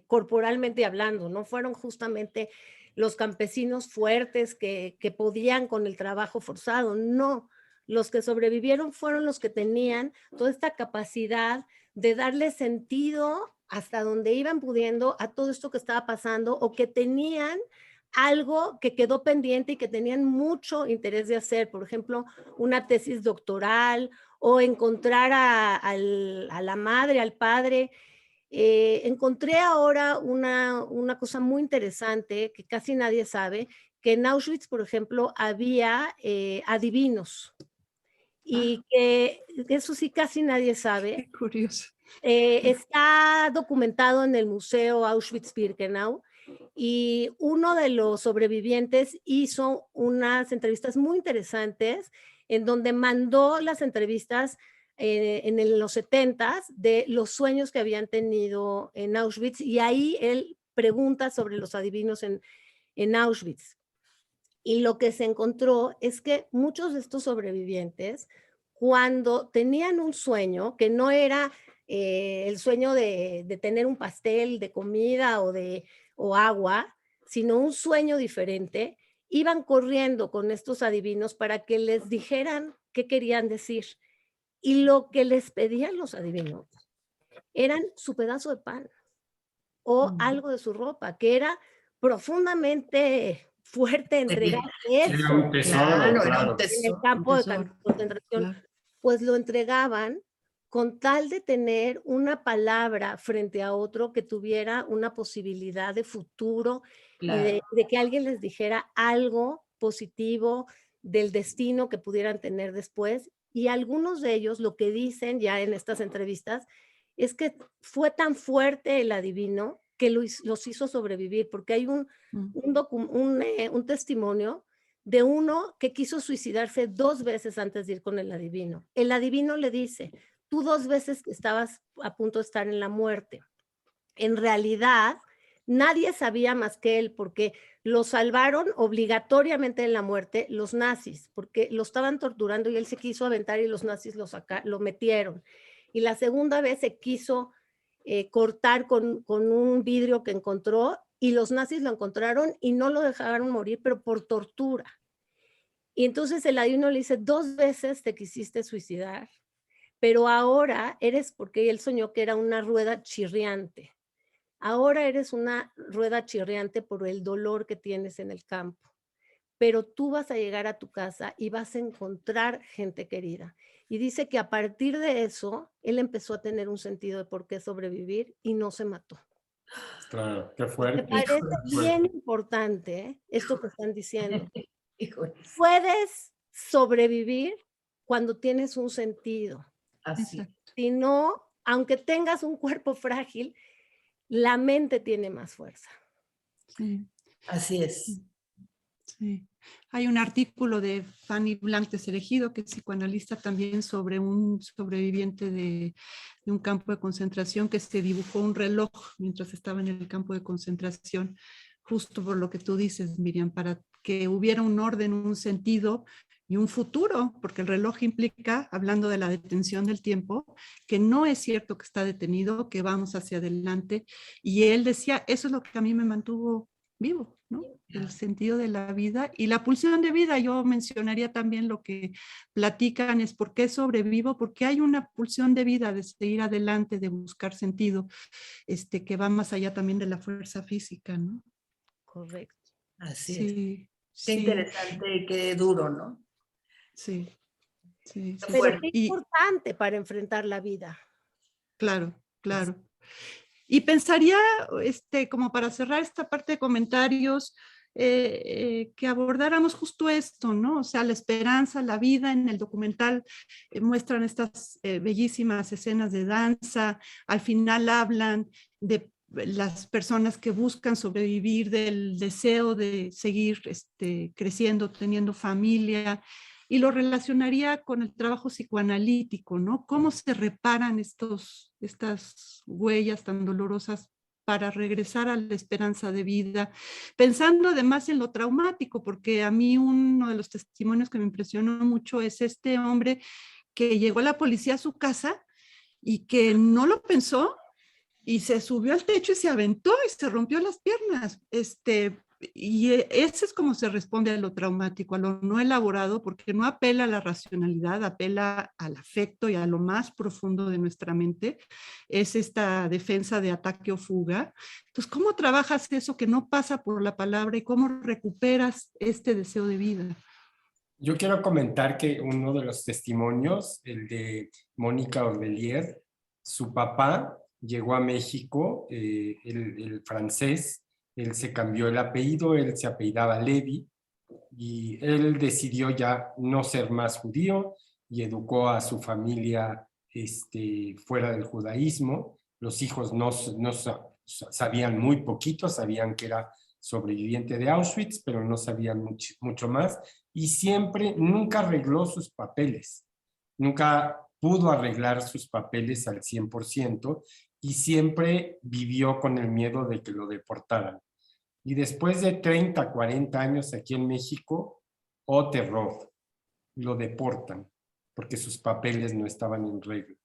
corporalmente hablando, no fueron justamente los campesinos fuertes que podían con el trabajo forzado, no. Los que sobrevivieron fueron los que tenían toda esta capacidad de darle sentido hasta donde iban pudiendo a todo esto que estaba pasando, o que tenían algo que quedó pendiente y que tenían mucho interés de hacer, por ejemplo, una tesis doctoral o encontrar a la madre, al padre. Encontré ahora una cosa muy interesante que casi nadie sabe, que en Auschwitz, por ejemplo, había adivinos, y que eso sí casi nadie sabe.
Qué curioso.
Está documentado en el Museo Auschwitz-Birkenau, y uno de los sobrevivientes hizo unas entrevistas muy interesantes en donde mandó las entrevistas en los 70s de los sueños que habían tenido en Auschwitz, y ahí él pregunta sobre los adivinos en Auschwitz. Y lo que se encontró es que muchos de estos sobrevivientes, cuando tenían un sueño que no era el sueño de tener un pastel, de comida o agua, sino un sueño diferente, iban corriendo con estos adivinos para que les dijeran qué querían decir. Y lo que les pedían los adivinos eran su pedazo de pan o algo de su ropa, que era profundamente fuerte entregar eso.
Era un tesoro, claro.
En el campo de concentración, pues lo entregaban con tal de tener una palabra frente a otro que tuviera una posibilidad de futuro y de que alguien les dijera algo positivo del destino que pudieran tener después. Y algunos de ellos lo que dicen ya en estas entrevistas es que fue tan fuerte el adivino que los hizo sobrevivir, porque hay un testimonio de uno que quiso suicidarse 2 veces antes de ir con el adivino. El adivino le dice, tú 2 veces estabas a punto de estar en la muerte. En realidad, nadie sabía más que él, porque lo salvaron obligatoriamente en la muerte los nazis, porque lo estaban torturando y él se quiso aventar y los nazis lo metieron. Y la segunda vez se quiso cortar con un vidrio que encontró y los nazis lo encontraron y no lo dejaron morir, pero por tortura. Y entonces el adivino le dice, 2 veces te quisiste suicidar, pero ahora eres, porque él soñó que era una rueda chirriante. Ahora eres una rueda chirriante por el dolor que tienes en el campo. Pero tú vas a llegar a tu casa y vas a encontrar gente querida. Y dice que a partir de eso, él empezó a tener un sentido de por qué sobrevivir y no se mató.
Claro, qué fuerte.
Me parece bien importante esto que están diciendo. Puedes sobrevivir cuando tienes un sentido.
Así.
Si no, aunque tengas un cuerpo frágil, la mente tiene más fuerza.
Sí.
Así es.
Sí. Hay un artículo de Fanny Blanc de Cerejido, que es psicoanalista también, sobre un sobreviviente de un campo de concentración, que se dibujó un reloj mientras estaba en el campo de concentración, justo por lo que tú dices, Miriam, para que hubiera un orden, un sentido y un futuro, porque el reloj implica, hablando de la detención del tiempo, que no es cierto que está detenido, que vamos hacia adelante. Y él decía, eso es lo que a mí me mantuvo vivo, ¿no? El sentido de la vida y la pulsión de vida. Yo mencionaría también lo que platican es por qué sobrevivo, porque hay una pulsión de vida, de seguir adelante, de buscar sentido, que va más allá también de la fuerza física, ¿no?
Correcto.
Así
sí,
es. Qué interesante y qué duro, ¿no?
Sí. Sí, sí.
Pero qué importante para enfrentar la vida.
Claro, claro. Y pensaría, como para cerrar esta parte de comentarios, que abordáramos justo esto, ¿no? O sea, la esperanza, la vida. En el documental muestran estas bellísimas escenas de danza. Al final hablan de las personas que buscan sobrevivir, del deseo de seguir creciendo, teniendo familia. Y lo relacionaría con el trabajo psicoanalítico, ¿no? ¿Cómo se reparan estas huellas tan dolorosas para regresar a la esperanza de vida? Pensando además en lo traumático, porque a mí uno de los testimonios que me impresionó mucho es este hombre que llegó a la policía a su casa y que no lo pensó y se subió al techo y se aventó y se rompió las piernas. Y ese es como se responde a lo traumático, a lo no elaborado, porque no apela a la racionalidad, apela al afecto y a lo más profundo de nuestra mente. Es esta defensa de ataque o fuga. Entonces, ¿cómo trabajas eso que no pasa por la palabra y cómo recuperas este deseo de vida?
Yo quiero comentar que uno de los testimonios, el de Mónica Orbelier, su papá llegó a México, el francés. Él se cambió el apellido, él se apellidaba Levi y él decidió ya no ser más judío y educó a su familia fuera del judaísmo. Los hijos no sabían muy poquito, sabían que era sobreviviente de Auschwitz, pero no sabían mucho más y nunca arregló sus papeles, nunca pudo arreglar sus papeles al 100% y siempre vivió con el miedo de que lo deportaran. Y después de 30, 40 años aquí en México, oh terror, lo deportan porque sus papeles no estaban en regla.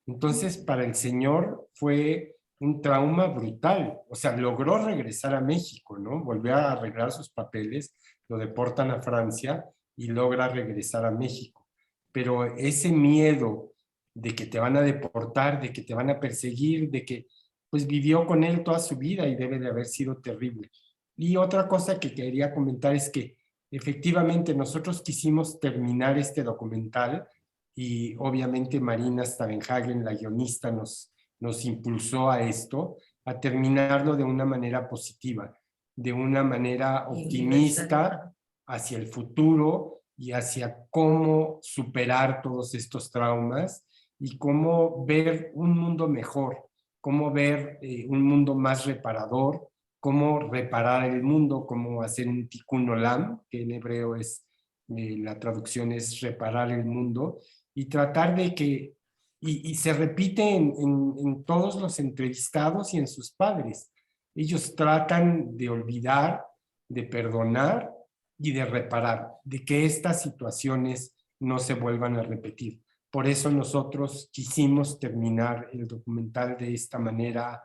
Entonces, para el señor fue un trauma brutal. O sea, logró regresar a México, ¿no? Volvió a arreglar sus papeles, lo deportan a Francia y logra regresar a México. Pero ese miedo de que te van a deportar, de que te van a perseguir, de que pues vivió con él toda su vida y debe de haber sido terrible. Y otra cosa que quería comentar es que efectivamente nosotros quisimos terminar este documental y obviamente Marina Stavenhagen, la guionista, nos impulsó a esto, a terminarlo de una manera positiva, de una manera optimista hacia el futuro y hacia cómo superar todos estos traumas y cómo ver un mundo mejor, cómo ver un mundo más reparador, cómo reparar el mundo, cómo hacer un tikkun olam, que en hebreo es, la traducción es reparar el mundo, y tratar de que, y se repite en todos los entrevistados y en sus padres. Ellos tratan de olvidar, de perdonar y de reparar, de que estas situaciones no se vuelvan a repetir. Por eso nosotros quisimos terminar el documental de esta manera,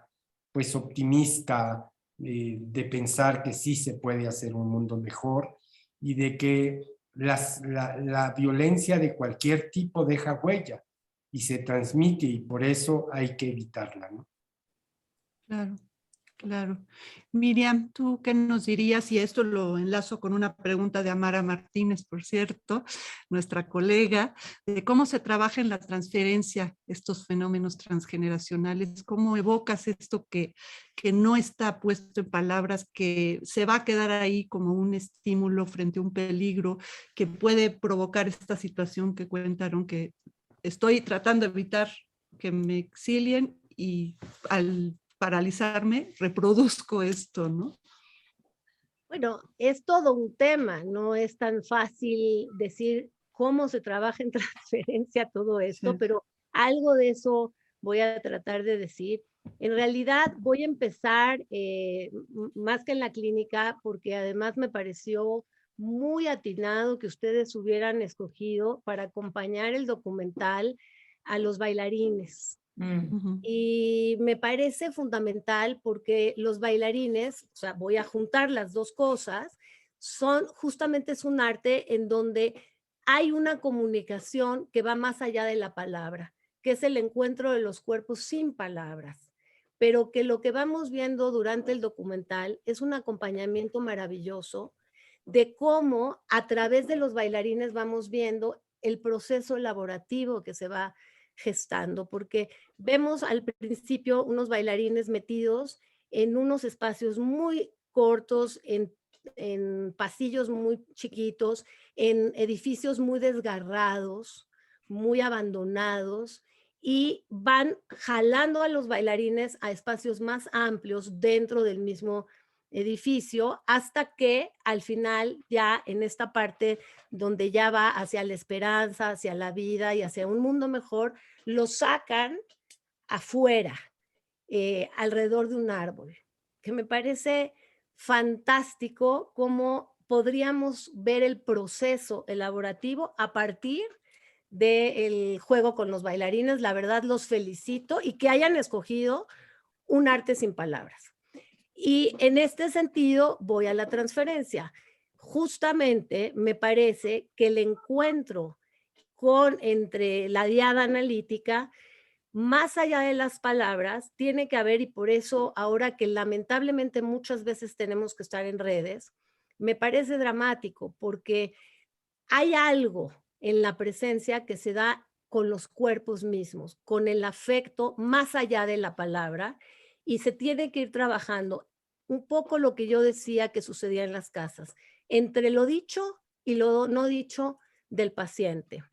pues optimista, de pensar que sí se puede hacer un mundo mejor y de que la violencia de cualquier tipo deja huella y se transmite y por eso hay que evitarla, ¿no?
Claro, claro. Miriam, ¿tú qué nos dirías? Y esto lo enlazo con una pregunta de Amara Martínez, por cierto, nuestra colega, de cómo se trabaja en la transferencia estos fenómenos transgeneracionales, cómo evocas esto que no está puesto en palabras, que se va a quedar ahí como un estímulo frente a un peligro que puede provocar esta situación que cuentaron, que estoy tratando de evitar que me exilien y al paralizarme, reproduzco esto, ¿no?
Bueno, es todo un tema, no es tan fácil decir cómo se trabaja en transferencia todo esto, sí. Pero algo de eso voy a tratar de decir. En realidad voy a empezar más que en la clínica, porque además me pareció muy atinado que ustedes hubieran escogido para acompañar el documental a los bailarines. Y me parece fundamental porque los bailarines, o sea, voy a juntar las dos cosas, justamente es un arte en donde hay una comunicación que va más allá de la palabra, que es el encuentro de los cuerpos sin palabras, pero que lo que vamos viendo durante el documental es un acompañamiento maravilloso de cómo a través de los bailarines vamos viendo el proceso elaborativo que se va gestando, porque vemos al principio unos bailarines metidos en unos espacios muy cortos, en pasillos muy chiquitos, en edificios muy desgarrados, muy abandonados, y van jalando a los bailarines a espacios más amplios dentro del mismo edificio, hasta que al final ya en esta parte donde ya va hacia la esperanza, hacia la vida y hacia un mundo mejor, lo sacan afuera, alrededor de un árbol, que me parece fantástico cómo podríamos ver el proceso elaborativo a partir del juego con los bailarines. La verdad los felicito y que hayan escogido un arte sin palabras. Y en este sentido voy a la transferencia. Justamente me parece que el encuentro entre la diada analítica, más allá de las palabras, tiene que haber, y por eso ahora que lamentablemente muchas veces tenemos que estar en redes, me parece dramático porque hay algo en la presencia que se da con los cuerpos mismos, con el afecto más allá de la palabra, y se tiene que ir trabajando un poco lo que yo decía que sucedía en las casas, entre lo dicho y lo no dicho del paciente.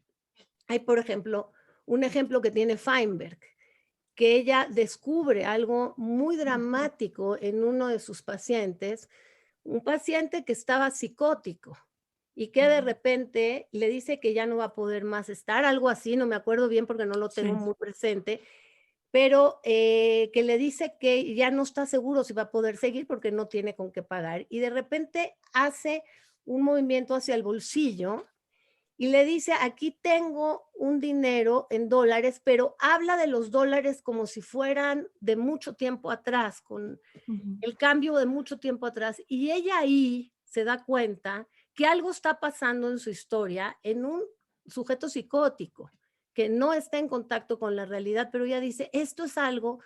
Hay, por ejemplo, un ejemplo que tiene Feinberg, que ella descubre algo muy dramático en uno de sus pacientes, un paciente que estaba psicótico y que de repente le dice que ya no va a poder más estar, algo así, no me acuerdo bien porque no lo tengo muy presente, pero que le dice que ya no está seguro si va a poder seguir porque no tiene con qué pagar. Y de repente hace un movimiento hacia el bolsillo y le dice, aquí tengo un dinero en dólares, pero habla de los dólares como si fueran de mucho tiempo atrás, con el cambio de mucho tiempo atrás. Y ella ahí se da cuenta que algo está pasando en su historia en un sujeto psicótico, que no está en contacto con la realidad, pero ella dice, esto es algo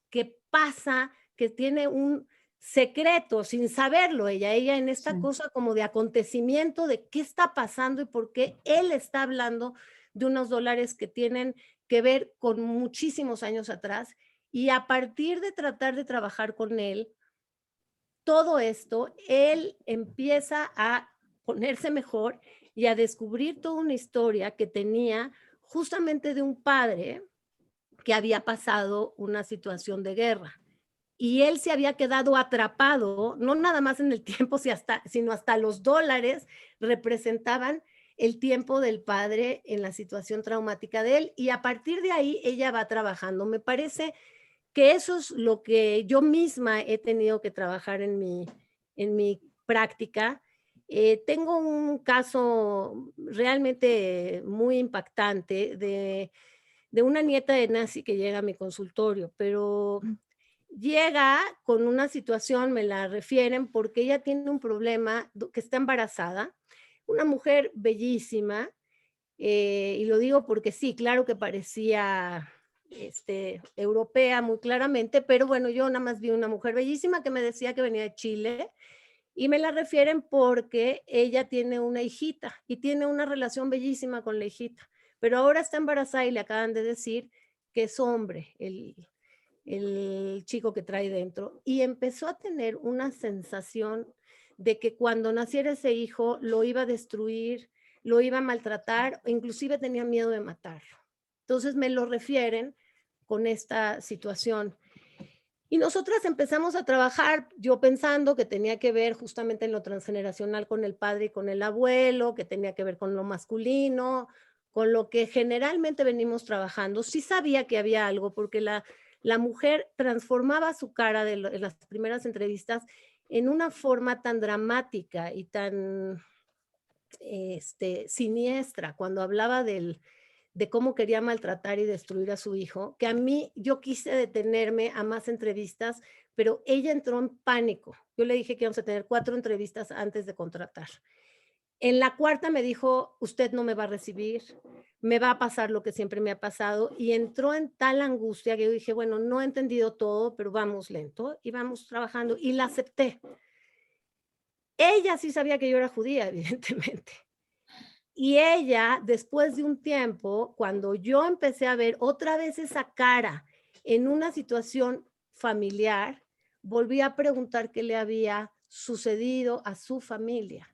que pasa, que tiene un secreto, sin saberlo ella en esta cosa como de acontecimiento, de qué está pasando y por qué él está hablando de unos dólares que tienen que ver con muchísimos años atrás, y a partir de tratar de trabajar con él, todo esto, él empieza a ponerse mejor y a descubrir toda una historia que tenía justamente de un padre que había pasado una situación de guerra. Y él se había quedado atrapado, no nada más en el tiempo, sino hasta los dólares representaban el tiempo del padre en la situación traumática de él. Y a partir de ahí ella va trabajando. Me parece que eso es lo que yo misma he tenido que trabajar en mi práctica. Tengo un caso realmente muy impactante de una nieta de Nazi que llega a mi consultorio, pero llega con una situación, me la refieren porque ella tiene un problema, que está embarazada, una mujer bellísima, y lo digo porque sí, claro que parecía europea muy claramente, pero bueno, yo nada más vi una mujer bellísima que me decía que venía de Chile, y me la refieren porque ella tiene una hijita y tiene una relación bellísima con la hijita, pero ahora está embarazada y le acaban de decir que es hombre el chico que trae dentro, y empezó a tener una sensación de que cuando naciera ese hijo lo iba a destruir, lo iba a maltratar, inclusive tenía miedo de matarlo. Entonces me lo refieren con esta situación. Y nosotras empezamos a trabajar, yo pensando que tenía que ver justamente en lo transgeneracional con el padre y con el abuelo, que tenía que ver con lo masculino, con lo que generalmente venimos trabajando. Sí sabía que había algo, porque la mujer transformaba su cara en las primeras entrevistas en una forma tan dramática y tan siniestra, cuando hablaba de cómo quería maltratar y destruir a su hijo, que a mí, yo quise detenerme a más entrevistas, pero ella entró en pánico. Yo le dije que íbamos a tener 4 entrevistas antes de contratar. En la cuarta me dijo, usted no me va a recibir, me va a pasar lo que siempre me ha pasado, y entró en tal angustia que yo dije, bueno, no he entendido todo, pero vamos lento y vamos trabajando, y la acepté. Ella sí sabía que yo era judía, evidentemente. Y ella, después de un tiempo, cuando yo empecé a ver otra vez esa cara en una situación familiar, volví a preguntar qué le había sucedido a su familia.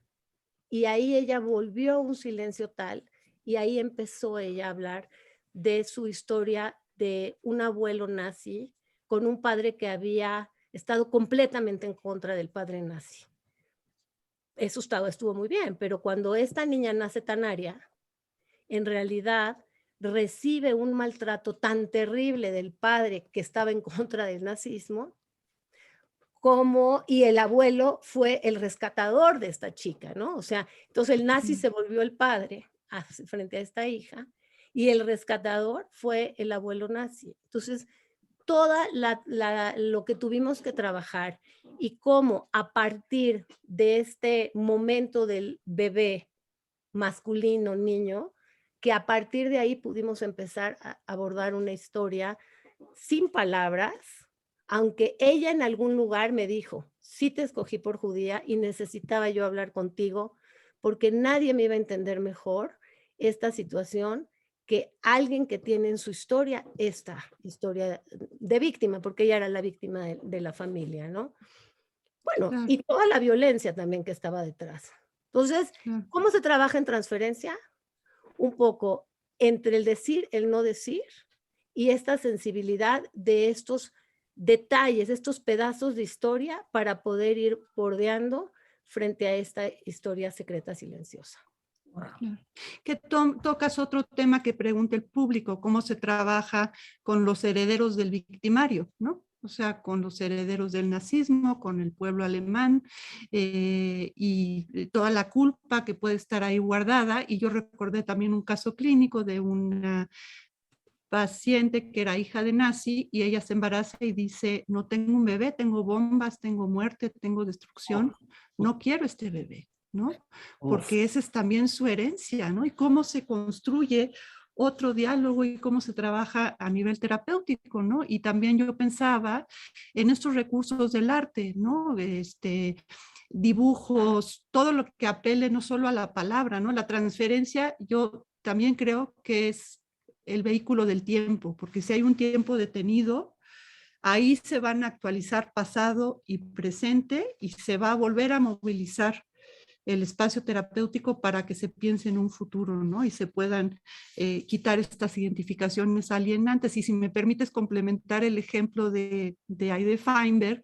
Y ahí ella volvió a un silencio tal, y ahí empezó ella a hablar de su historia de un abuelo nazi con un padre que había estado completamente en contra del padre nazi. Eso estuvo muy bien, pero cuando esta niña nace Tanaria, en realidad recibe un maltrato tan terrible del padre que estaba en contra del nazismo, y el abuelo fue el rescatador de esta chica, ¿no? O sea, entonces el nazi se volvió el padre frente a esta hija, y el rescatador fue el abuelo nazi. Entonces, toda lo que tuvimos que trabajar, y cómo a partir de este momento del bebé masculino, niño, que a partir de ahí pudimos empezar a abordar una historia sin palabras, aunque ella en algún lugar me dijo, sí te escogí por judía y necesitaba yo hablar contigo porque nadie me iba a entender mejor esta situación que alguien que tiene en su historia esta historia de víctima, porque ella era la víctima de la familia, ¿no? Bueno, claro. Y toda la violencia también que estaba detrás. Entonces, ¿cómo se trabaja en transferencia? Un poco entre el decir, el no decir, y esta sensibilidad de estos detalles, estos pedazos de historia para poder ir bordeando frente a esta historia secreta silenciosa.
Wow. Que tocas otro tema que pregunta el público, cómo se trabaja con los herederos del victimario, ¿no? o sea, con los herederos del nazismo, con el pueblo alemán y toda la culpa que puede estar ahí guardada. Y yo recordé también un caso clínico de una paciente que era hija de nazi y ella se embaraza y dice, no tengo un bebé, tengo bombas, tengo muerte, tengo destrucción, no quiero este bebé, ¿no? Porque esa es también su herencia, ¿no? Y cómo se construye otro diálogo y cómo se trabaja a nivel terapéutico, ¿no? Y también yo pensaba en estos recursos del arte, ¿no? Dibujos, todo lo que apele no solo a la palabra, ¿no? La transferencia, yo también creo que es el vehículo del tiempo, porque si hay un tiempo detenido, ahí se van a actualizar pasado y presente y se va a volver a movilizar el espacio terapéutico para que se piense en un futuro, ¿no? Y se puedan quitar estas identificaciones alienantes. Y si me permites complementar el ejemplo de Aide Feinberg,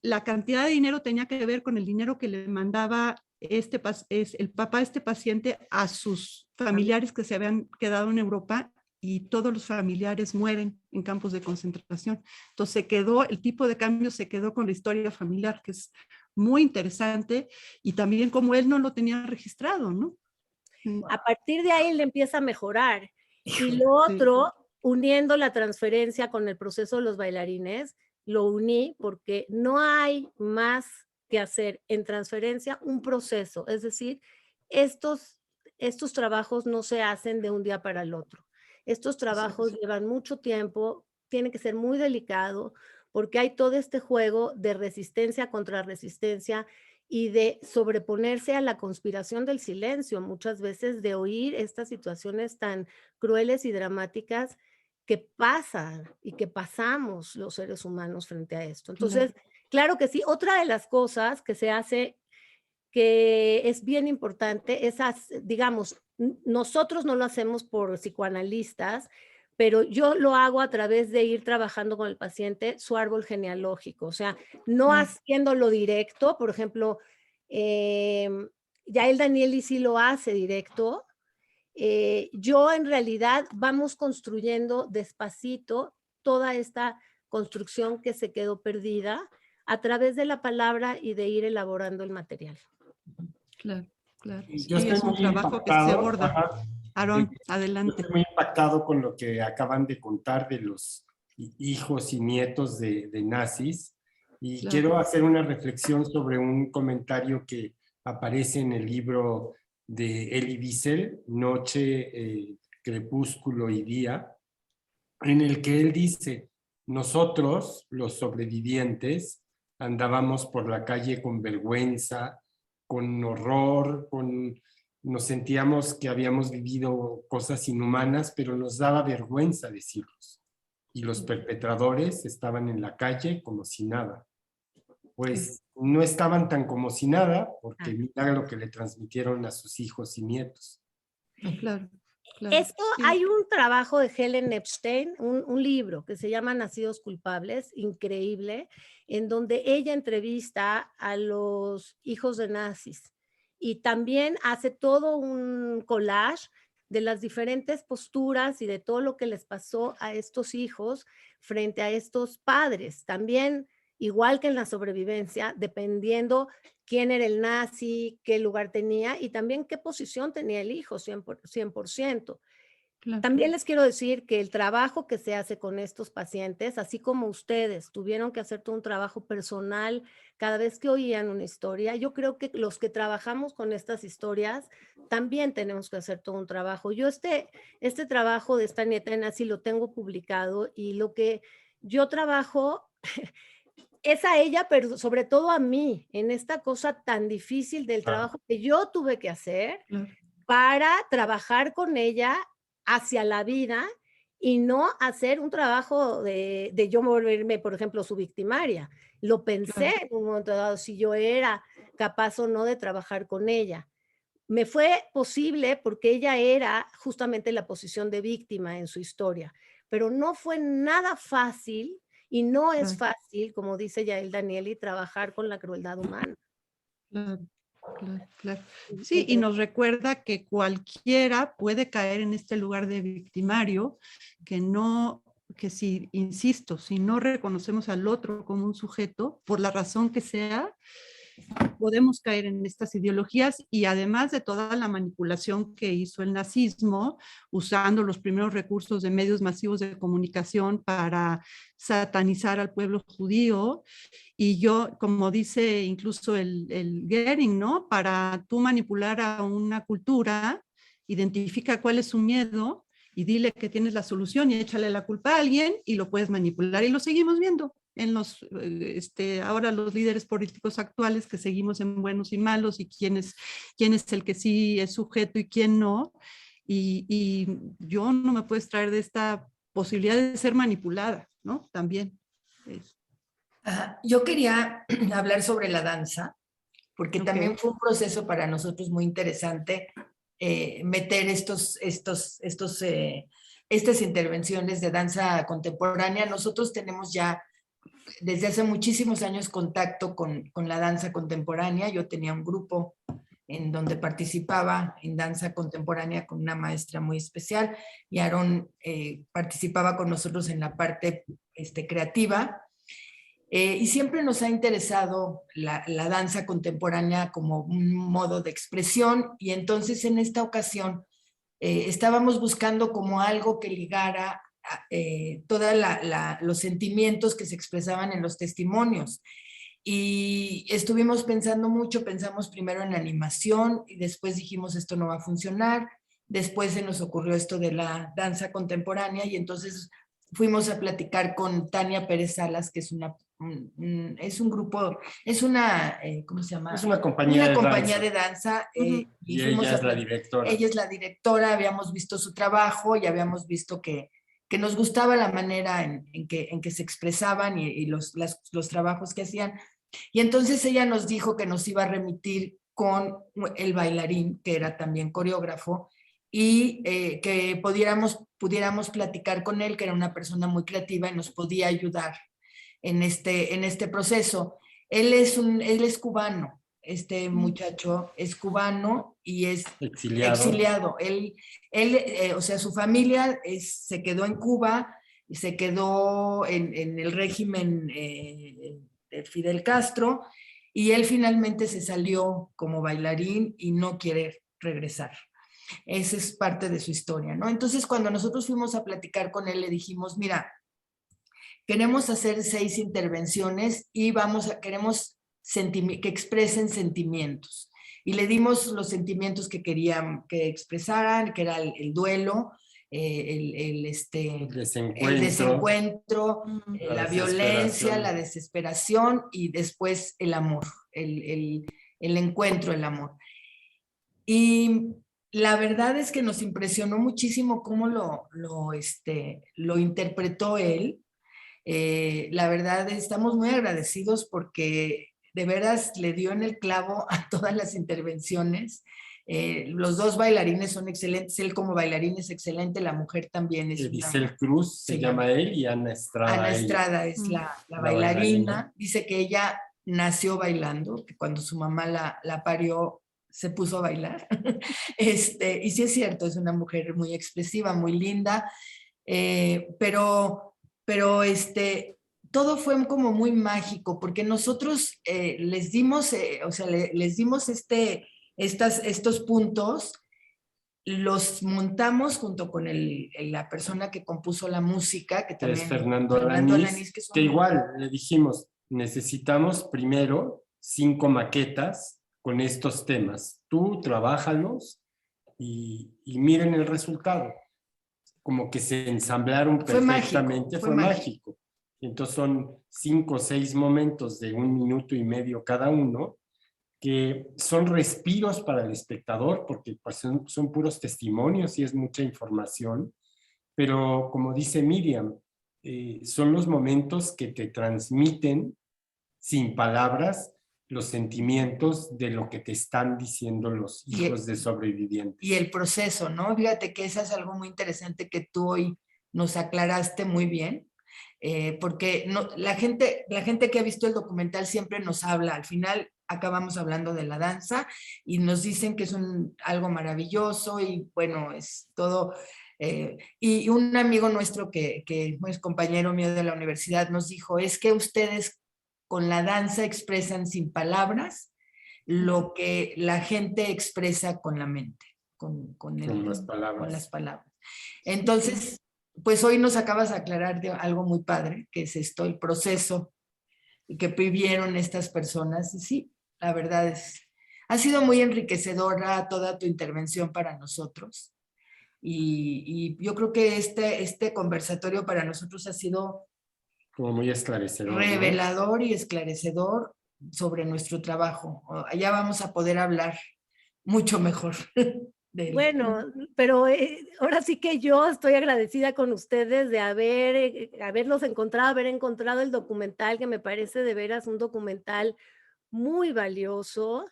la cantidad de dinero tenía que ver con el dinero que le mandaba el papá de este paciente a sus familiares que se habían quedado en Europa, y todos los familiares mueren en campos de concentración. Entonces el tipo de cambio se quedó con la historia familiar, que es muy interesante, y también como él no lo tenía registrado, ¿no?
A partir de ahí le empieza a mejorar. Y lo otro, uniendo la transferencia con el proceso de los bailarines, lo uní porque no hay más que hacer en transferencia un proceso. Es decir, estos trabajos no se hacen de un día para el otro. Estos trabajos llevan mucho tiempo, tiene que ser muy delicado, porque hay todo este juego de resistencia contra resistencia y de sobreponerse a la conspiración del silencio, muchas veces de oír estas situaciones tan crueles y dramáticas que pasan y que pasamos los seres humanos frente a esto. Entonces, claro que sí. Otra de las cosas que se hace que es bien importante, digamos, nosotros no lo hacemos por psicoanalistas, pero yo lo hago a través de ir trabajando con el paciente su árbol genealógico, o sea, no haciéndolo directo, por ejemplo, Yael Danieli sí lo hace directo. Yo en realidad vamos construyendo despacito toda esta construcción que se quedó perdida a través de la palabra y de ir elaborando el material.
Claro, claro.
Yo estoy
es un
muy
trabajo que se aborda. Aarón, adelante.
Estoy muy impactado con lo que acaban de contar de los hijos y nietos de nazis, y quiero hacer una reflexión sobre un comentario que aparece en el libro de Elie Wiesel, Noche, Crepúsculo y Día, en el que él dice, nosotros, los sobrevivientes, andábamos por la calle con vergüenza, con horror, nos sentíamos que habíamos vivido cosas inhumanas, pero nos daba vergüenza decirlos. Y los perpetradores estaban en la calle como si nada. Pues no estaban tan como si nada, porque mira lo que le transmitieron a sus hijos y nietos.
Claro.
Esto, hay un trabajo de Helen Epstein, un libro que se llama Nacidos Culpables, increíble, en donde ella entrevista a los hijos de nazis y también hace todo un collage de las diferentes posturas y de todo lo que les pasó a estos hijos frente a estos padres. También, igual que en la sobrevivencia, dependiendo quién era el nazi, qué lugar tenía y también qué posición tenía el hijo, 100%. Claro. También les quiero decir que el trabajo que se hace con estos pacientes, así como ustedes tuvieron que hacer todo un trabajo personal cada vez que oían una historia, yo creo que los que trabajamos con estas historias también tenemos que hacer todo un trabajo. Yo este trabajo de esta nieta de nazi lo tengo publicado y lo que yo trabajo es a ella, pero sobre todo a mí, en esta cosa tan difícil del trabajo que yo tuve que hacer para trabajar con ella hacia la vida y no hacer un trabajo de yo volverme, por ejemplo, su victimaria. Lo pensé en un momento dado, si yo era capaz o no de trabajar con ella. Me fue posible porque ella era justamente la posición de víctima en su historia, pero no fue nada fácil. Y no es fácil, como dice Yael Danieli, trabajar con la crueldad humana.
Claro. Sí, y nos recuerda que cualquiera puede caer en este lugar de victimario, que no, que si, insisto, si no reconocemos al otro como un sujeto, por la razón que sea, podemos caer en estas ideologías, y además de toda la manipulación que hizo el nazismo, usando los primeros recursos de medios masivos de comunicación para satanizar al pueblo judío. Y yo, como dice incluso el Goering, ¿no? Para tú manipular a una cultura, identifica cuál es su miedo y dile que tienes la solución y échale la culpa a alguien y lo puedes manipular. Y lo seguimos viendo en los, ahora los líderes políticos actuales, que seguimos en buenos y malos, y quién es el que sí es sujeto y quién no. Y yo no me puedo extraer de esta posibilidad de ser manipulada, ¿no? También.
Yo quería hablar sobre la danza, porque también
Ok.
fue un proceso para nosotros muy interesante meter estas intervenciones de danza contemporánea. Nosotros tenemos ya desde hace muchísimos años contacto con la danza contemporánea. Yo tenía un grupo en donde participaba en danza contemporánea con una maestra muy especial, y Aarón participaba con nosotros en la parte creativa. Y siempre nos ha interesado la danza contemporánea como un modo de expresión, y entonces en esta ocasión estábamos buscando como algo que ligara todos los sentimientos que se expresaban en los testimonios. Y estuvimos pensando mucho, pensamos primero en animación y después dijimos esto no va a funcionar. Después se nos ocurrió esto de la danza contemporánea, y entonces fuimos a platicar con Tania Pérez Salas, que es un grupo, es una, ¿cómo se llama?
Es una compañía
de danza.
Y ella es la directora.
Ella es la directora, habíamos visto su trabajo y habíamos visto que nos gustaba la manera en que se expresaban y los trabajos que hacían. Y entonces ella nos dijo que nos iba a remitir con el bailarín, que era también coreógrafo, y que pudiéramos platicar con él, que era una persona muy creativa y nos podía ayudar en este proceso. Él es cubano, este muchacho es cubano y es exiliado. Él o sea, su familia se quedó en Cuba y se quedó en el régimen de Fidel Castro, y él finalmente se salió como bailarín y no quiere regresar. Esa es parte de su historia, ¿no? Entonces, cuando nosotros fuimos a platicar con él, le dijimos, mira, queremos hacer 6 intervenciones y queremos que expresen sentimientos. Y le dimos los sentimientos que querían que expresaran, que era el duelo, el desencuentro, la violencia, la desesperación, y después el amor, el encuentro, el amor. Y la verdad es que nos impresionó muchísimo cómo lo interpretó él. La verdad, estamos muy agradecidos porque de veras le dio en el clavo a todas las intervenciones. Los 2 bailarines son excelentes, él como bailarín es excelente, la mujer también es
Edicel Cruz se llama él, y Ana Estrada.
Ana Estrada es la bailarina. Dice que ella nació bailando, que cuando su mamá la parió se puso a bailar. Y sí es cierto, es una mujer muy expresiva, muy linda, pero todo fue como muy mágico, porque nosotros les dimos, les dimos estos puntos, los montamos junto con la persona que compuso la música, que también
es Fernando Alanís, que igual le dijimos, necesitamos primero 5 maquetas con estos temas. Tú trabájalos y miren el resultado. Como que se ensamblaron perfectamente, fue mágico. Entonces son 5 o 6 momentos de 1 minuto y medio cada uno, que son respiros para el espectador, porque pues, son puros testimonios y es mucha información, pero como dice Miriam, son los momentos que te transmiten sin palabras los sentimientos de lo que te están diciendo los hijos de sobrevivientes.
Y el proceso, ¿no? Fíjate que eso es algo muy interesante que tú hoy nos aclaraste muy bien, porque la gente que ha visto el documental siempre nos habla, al final acabamos hablando de la danza y nos dicen que es algo maravilloso y bueno, es todo Y un amigo nuestro que es compañero mío de la universidad nos dijo, es que ustedes con la danza expresan sin palabras lo que la gente expresa con la mente, con las palabras. Entonces, pues hoy nos acabas de aclarar de algo muy padre, que es esto, el proceso que vivieron estas personas. Y sí, la verdad ha sido muy enriquecedora toda tu intervención para nosotros. Y yo creo que este conversatorio para nosotros ha sido
como muy esclarecedor,
revelador, ¿no? Y esclarecedor sobre nuestro trabajo. Ya vamos a poder hablar mucho mejor.
Bueno, pero ahora sí que yo estoy agradecida con ustedes de haberlos encontrado, haber encontrado el documental, que me parece de veras un documental muy valioso,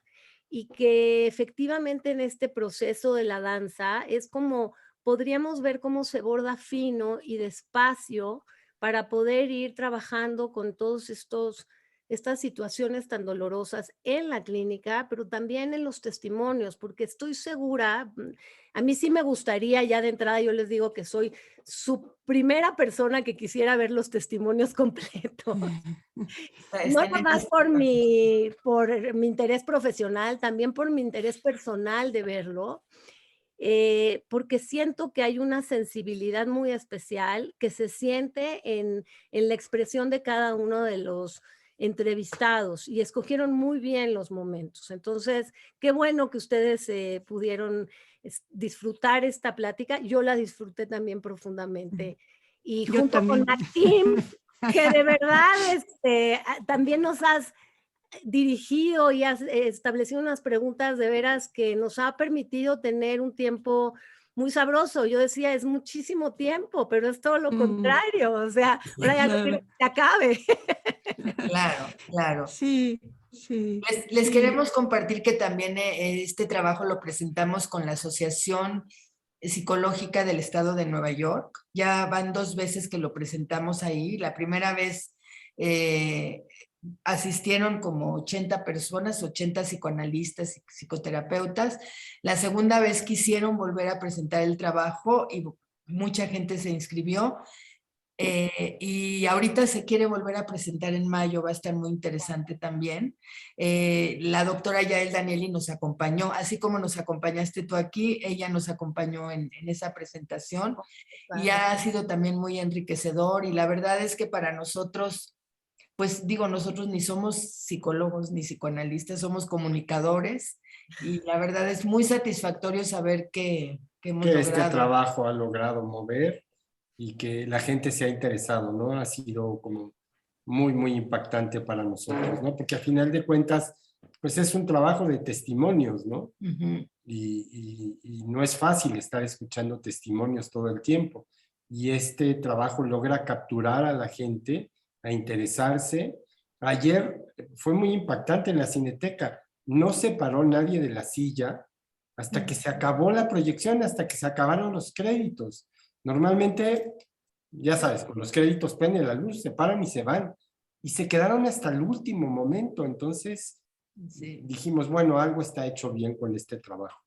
y que efectivamente en este proceso de la danza es como podríamos ver cómo se borda fino y despacio para poder ir trabajando con todos estas situaciones tan dolorosas en la clínica, pero también en los testimonios, porque estoy segura, a mí sí me gustaría, ya de entrada yo les digo que soy su primera persona que quisiera ver los testimonios completos. No nada más por mi interés profesional, también por mi interés personal de verlo. Porque siento que hay una sensibilidad muy especial que se siente en la expresión de cada uno de los entrevistados, y escogieron muy bien los momentos. Entonces, qué bueno que ustedes pudieron disfrutar esta plática. Yo la disfruté también profundamente. Y junto con Maxim, que de verdad también nos has dirigido y has establecido unas preguntas de veras que nos ha permitido tener un tiempo muy sabroso. Yo decía, es muchísimo tiempo, pero es todo lo contrario. O sea, ahora ya no quiero que se acabe.
Claro.
Sí.
Les queremos compartir que también este trabajo lo presentamos con la Asociación Psicológica del Estado de Nueva York. Ya van 2 veces que lo presentamos ahí. La primera vez asistieron como 80 personas, 80 psicoanalistas y psicoterapeutas. La segunda vez quisieron volver a presentar el trabajo y mucha gente se inscribió. Y ahorita se quiere volver a presentar en mayo, va a estar muy interesante también. La doctora Yael Danieli nos acompañó, así como nos acompañaste tú aquí, ella nos acompañó en esa presentación, y ha sido también muy enriquecedor. Y la verdad es que para nosotros, pues digo, nosotros ni somos psicólogos ni psicoanalistas, somos comunicadores, y la verdad es muy satisfactorio saber que hemos logrado.
Este trabajo ha logrado mover y que la gente se ha interesado, ¿no? Ha sido como muy, muy impactante para nosotros, ¿no? Porque al final de cuentas, pues es un trabajo de testimonios, ¿no? Y no es fácil estar escuchando testimonios todo el tiempo. Y este trabajo logra capturar a la gente, a interesarse. Ayer fue muy impactante en la Cineteca. No se paró nadie de la silla hasta que se acabó la proyección, hasta que se acabaron los créditos. Normalmente, ya sabes, con los créditos prende la luz, se paran y se van. Y se quedaron hasta el último momento. Entonces, dijimos, bueno, algo está hecho bien con este trabajo.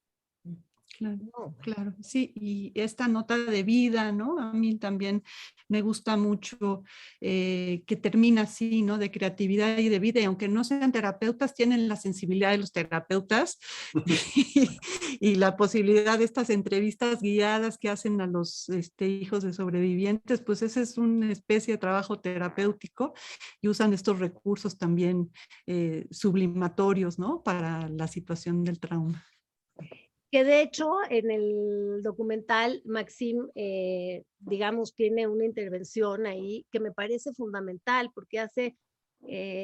Claro, sí, y esta nota de vida, ¿no? A mí también me gusta mucho que termina así, ¿no? De creatividad y de vida, y aunque no sean terapeutas, tienen la sensibilidad de los terapeutas y la posibilidad de estas entrevistas guiadas que hacen a los hijos de sobrevivientes, pues ese es una especie de trabajo terapéutico, y usan estos recursos también sublimatorios, ¿no? Para la situación del trauma.
Que de hecho en el documental Maxim, digamos, tiene una intervención ahí que me parece fundamental, porque hace,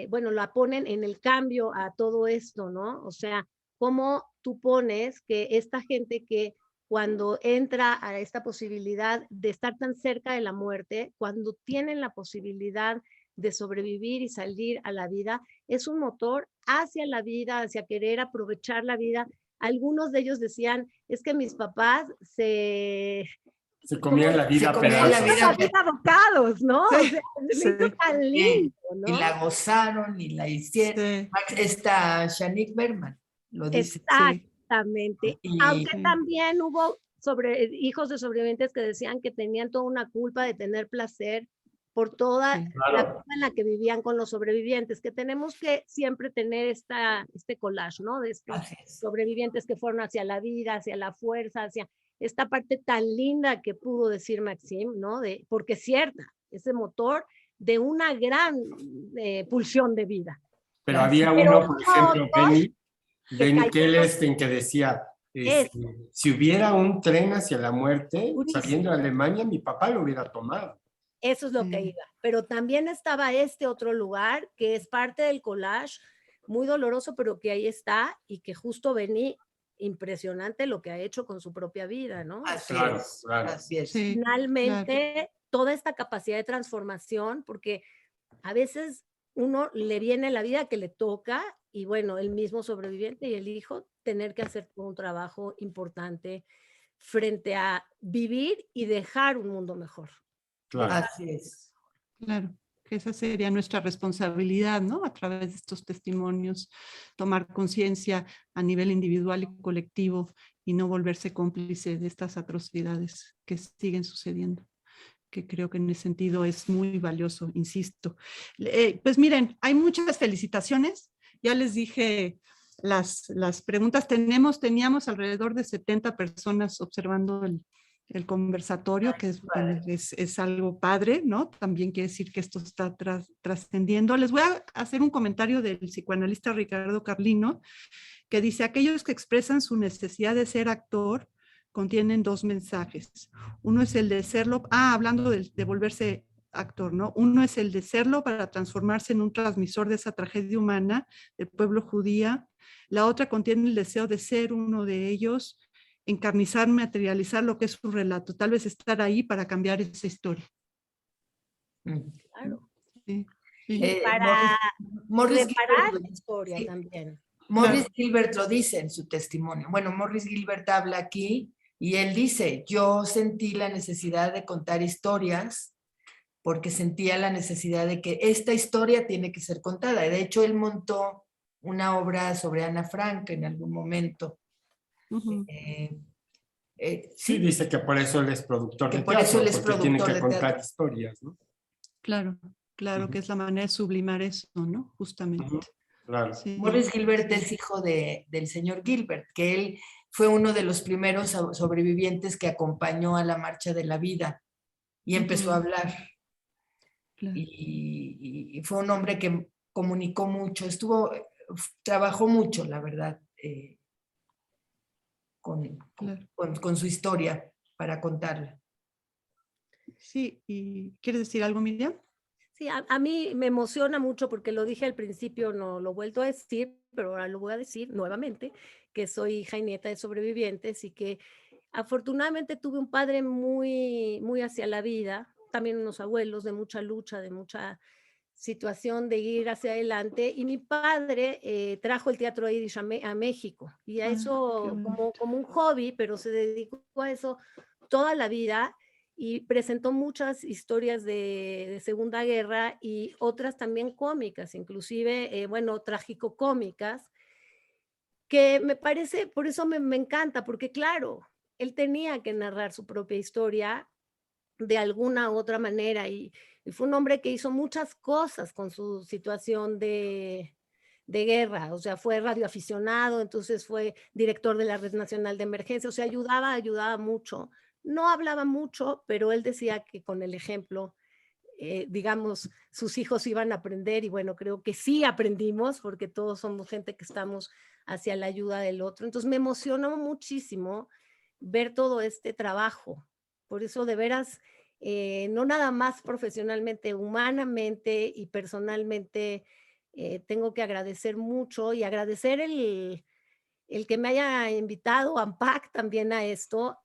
bueno, la ponen en el cambio a todo esto, ¿no? O sea, cómo tú pones que esta gente que cuando entra a esta posibilidad de estar tan cerca de la muerte, cuando tienen la posibilidad de sobrevivir y salir a la vida, es un motor hacia la vida, hacia querer aprovechar la vida. Algunos de ellos decían, es que mis papás se
comían la vida a
pedazos. Abocados, ¿no? Sí, o sea, tan lindo, ¿no?
Y la gozaron y la hicieron. Sí. Esta Shanique Berman lo dice.
Exactamente. Sí. Aunque también hubo hijos de sobrevivientes que decían que tenían toda una culpa de tener placer por toda la forma en la que vivían con los sobrevivientes, que tenemos que siempre tener este collage, ¿no? De estos sobrevivientes que fueron hacia la vida, hacia la fuerza, hacia esta parte tan linda que pudo decir Maxim, ¿no? Porque es cierta, ese motor de una gran pulsión de vida.
Pero había uno, por ejemplo, Benny Kellerstein, que decía, si hubiera un tren hacia la muerte, saliendo de Alemania, mi papá lo hubiera tomado.
Eso es lo que iba. Pero también estaba este otro lugar, que es parte del collage, muy doloroso, pero que ahí está, y que justo Benny, impresionante lo que ha hecho con su propia vida, ¿no?
Así es.
Sí, finalmente, toda esta capacidad de transformación, porque a veces uno le viene la vida que le toca, y bueno, el mismo sobreviviente y el hijo, tener que hacer un trabajo importante frente a vivir y dejar un mundo mejor.
Claro.
Así es.
Claro, que esa sería nuestra responsabilidad, ¿no? A través de estos testimonios, tomar conciencia a nivel individual y colectivo y no volverse cómplice de estas atrocidades que siguen sucediendo, que creo que en ese sentido es muy valioso, insisto. Pues miren, hay muchas felicitaciones. Ya les dije las preguntas. Teníamos alrededor de 70 personas observando el conversatorio, que es algo padre, ¿no? También quiere decir que esto está trascendiendo. Les voy a hacer un comentario del psicoanalista Ricardo Carlino, que dice: aquellos que expresan su necesidad de ser actor contienen dos mensajes. Uno es el de serlo, hablando de volverse actor, ¿no? Uno es el de serlo para transformarse en un transmisor de esa tragedia humana del pueblo judía. La otra contiene el deseo de ser uno de ellos, encarnizar, materializar lo que es su relato, tal vez estar ahí para cambiar esa historia.
Claro.
Sí.
Para
Morris
reparar
Gilbert,
la historia también.
Morris Gilbert lo dice en su testimonio. Bueno, Morris Gilbert habla aquí y él dice: yo sentí la necesidad de contar historias porque sentía la necesidad de que esta historia tiene que ser contada. De hecho, él montó una obra sobre Ana Frank en algún momento.
Sí, dice que por eso él es productor de teatro, porque tiene que contar historias, ¿no?
Claro, claro, que es la manera de sublimar eso, ¿no? Justamente.
Claro.
Sí.
Morris Gilbert es hijo del señor Gilbert, que él fue uno de los primeros sobrevivientes que acompañó a la Marcha de la Vida y empezó a hablar. Claro. Y fue un hombre que comunicó mucho, trabajó mucho, la verdad, con su historia para contarla.
Sí, ¿y quieres decir algo, Miriam?
Sí, a mí me emociona mucho porque lo dije al principio, no lo he vuelto a decir, pero ahora lo voy a decir nuevamente, que soy hija y nieta de sobrevivientes y que afortunadamente tuve un padre muy, muy hacia la vida, también unos abuelos de mucha lucha, de mucha situación de ir hacia adelante, y mi padre trajo el teatro Yiddish a México, y a eso como un hobby, pero se dedicó a eso toda la vida, y presentó muchas historias de Segunda Guerra y otras también cómicas, inclusive, trágico-cómicas, que me parece, por eso me encanta, porque claro, él tenía que narrar su propia historia de alguna u otra manera, y fue un hombre que hizo muchas cosas con su situación de guerra, o sea, fue radioaficionado, entonces fue director de la Red Nacional de Emergencia, o sea, ayudaba mucho. No hablaba mucho, pero él decía que con el ejemplo, digamos, sus hijos iban a aprender, y bueno, creo que sí aprendimos, porque todos somos gente que estamos hacia la ayuda del otro. Entonces me emocionó muchísimo ver todo este trabajo. Por eso, de veras, no nada más profesionalmente, humanamente y personalmente, tengo que agradecer mucho y agradecer el que me haya invitado, AMPAC, también a esto.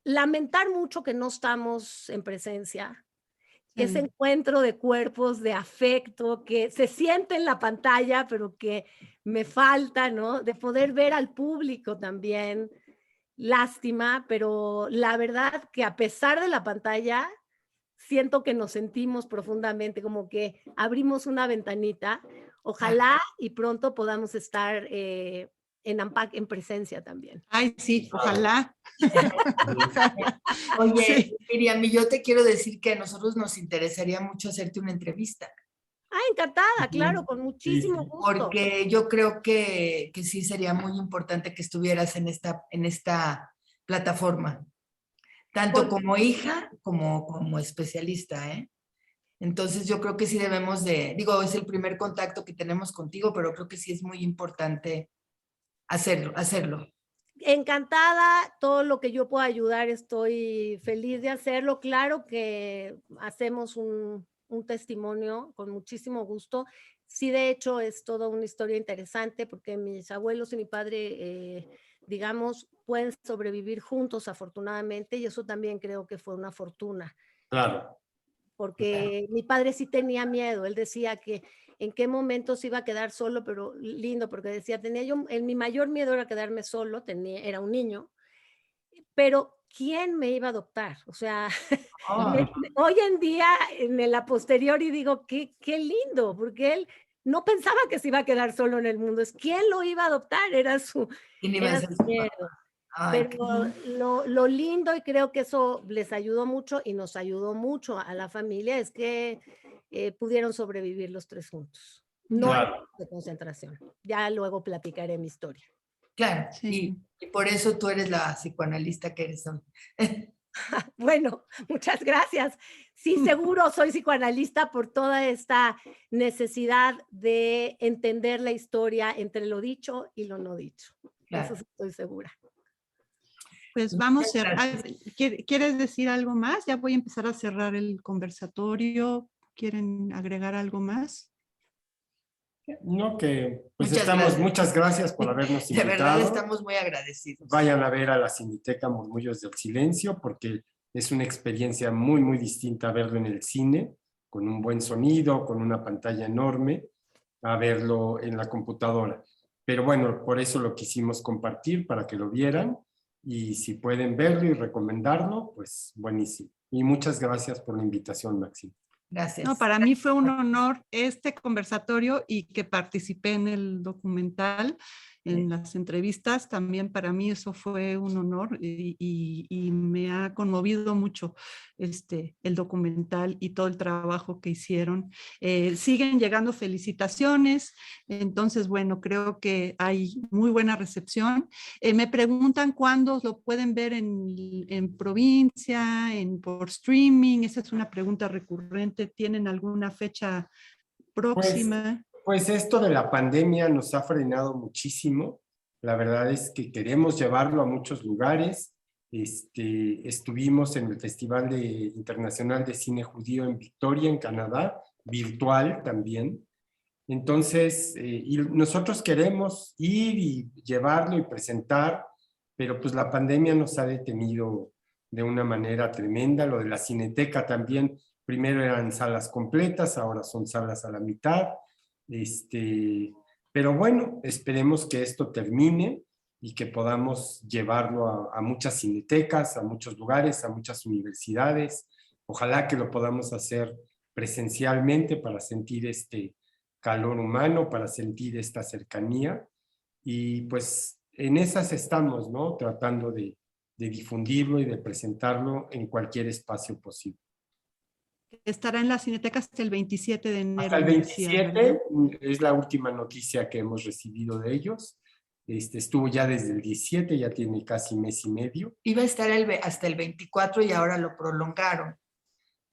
Lamentar mucho que no estamos en presencia, ese encuentro de cuerpos, de afecto, que se siente en la pantalla, pero que me falta, ¿no? De poder ver al público también. Lástima, pero la verdad que a pesar de la pantalla, siento que nos sentimos profundamente, como que abrimos una ventanita. Ojalá y pronto podamos estar en en AMPAC en presencia también.
Ay, sí, ojalá.
Oye,
Sí.
Miriam, y yo te quiero decir que a nosotros nos interesaría mucho hacerte una entrevista.
Ah, encantada, claro, con muchísimo gusto.
Porque yo creo que sí sería muy importante que estuvieras en esta plataforma, tanto como hija como especialista, ¿eh? Entonces yo creo que sí debemos es el primer contacto que tenemos contigo, pero creo que sí es muy importante hacerlo.
Encantada, todo lo que yo pueda ayudar, estoy feliz de hacerlo. Claro que hacemos un testimonio con muchísimo gusto. Sí, de hecho, es toda una historia interesante porque mis abuelos y mi padre, digamos, pueden sobrevivir juntos afortunadamente, y eso también creo que fue una fortuna.
Claro.
Porque mi padre sí tenía miedo, él decía que en qué momento se iba a quedar solo, pero lindo, porque decía, mi mayor miedo era quedarme solo, era un niño, pero ¿quién me iba a adoptar? O sea, hoy en día, en la posteriori digo, qué lindo, porque él no pensaba que se iba a quedar solo en el mundo, es quién lo iba a adoptar, era su miedo. Pero lo lindo, y creo que eso les ayudó mucho y nos ayudó mucho a la familia, es que pudieron sobrevivir los tres juntos. No hay de concentración. Ya luego platicaré mi historia.
Claro, y por eso tú eres la psicoanalista que eres hoy.
Bueno, muchas gracias. Sí, seguro soy psicoanalista por toda esta necesidad de entender la historia entre lo dicho y lo no dicho.
Claro.
Eso estoy segura.
Pues vamos a cerrar. ¿Quieres decir algo más? Ya voy a empezar a cerrar el conversatorio. ¿Quieren agregar algo más?
No, que pues muchas gracias por habernos invitado.
De verdad estamos muy agradecidos.
Vayan a ver a la Cineteca Murmullos del Silencio, porque es una experiencia muy, muy distinta a verlo en el cine, con un buen sonido, con una pantalla enorme, a verlo en la computadora. Pero bueno, por eso lo quisimos compartir, para que lo vieran, y si pueden verlo y recomendarlo, pues buenísimo. Y muchas gracias por la invitación, Maxim.
Gracias.
No, para mí fue un honor este conversatorio y que participé en el documental, en las entrevistas. También para mí eso fue un honor y me ha conmovido mucho el documental y todo el trabajo que hicieron. Siguen llegando felicitaciones, entonces bueno, creo que hay muy buena recepción. Me preguntan cuándo lo pueden ver en provincia, por streaming. Esa es una pregunta recurrente. ¿Tienen alguna fecha próxima?
Pues esto de la pandemia nos ha frenado muchísimo. La verdad es que queremos llevarlo a muchos lugares. Estuvimos en el Festival Internacional de Cine Judío en Victoria, en Canadá, virtual también. Entonces, y nosotros queremos ir y llevarlo y presentar, pero pues la pandemia nos ha detenido de una manera tremenda. Lo de la Cineteca también, primero eran salas completas, ahora son salas a la mitad. Pero bueno, esperemos que esto termine y que podamos llevarlo a muchas cinetecas, a muchos lugares, a muchas universidades. Ojalá que lo podamos hacer presencialmente para sentir este calor humano, para sentir esta cercanía. Y pues en esas estamos, ¿no? Tratando de difundirlo y de presentarlo en cualquier espacio posible.
Estará en la Cineteca hasta el 27 de enero.
Hasta el 27 es la última noticia que hemos recibido de ellos. Estuvo ya desde el 17, ya tiene casi mes y medio.
Iba a estar hasta el 24 y ahora lo prolongaron.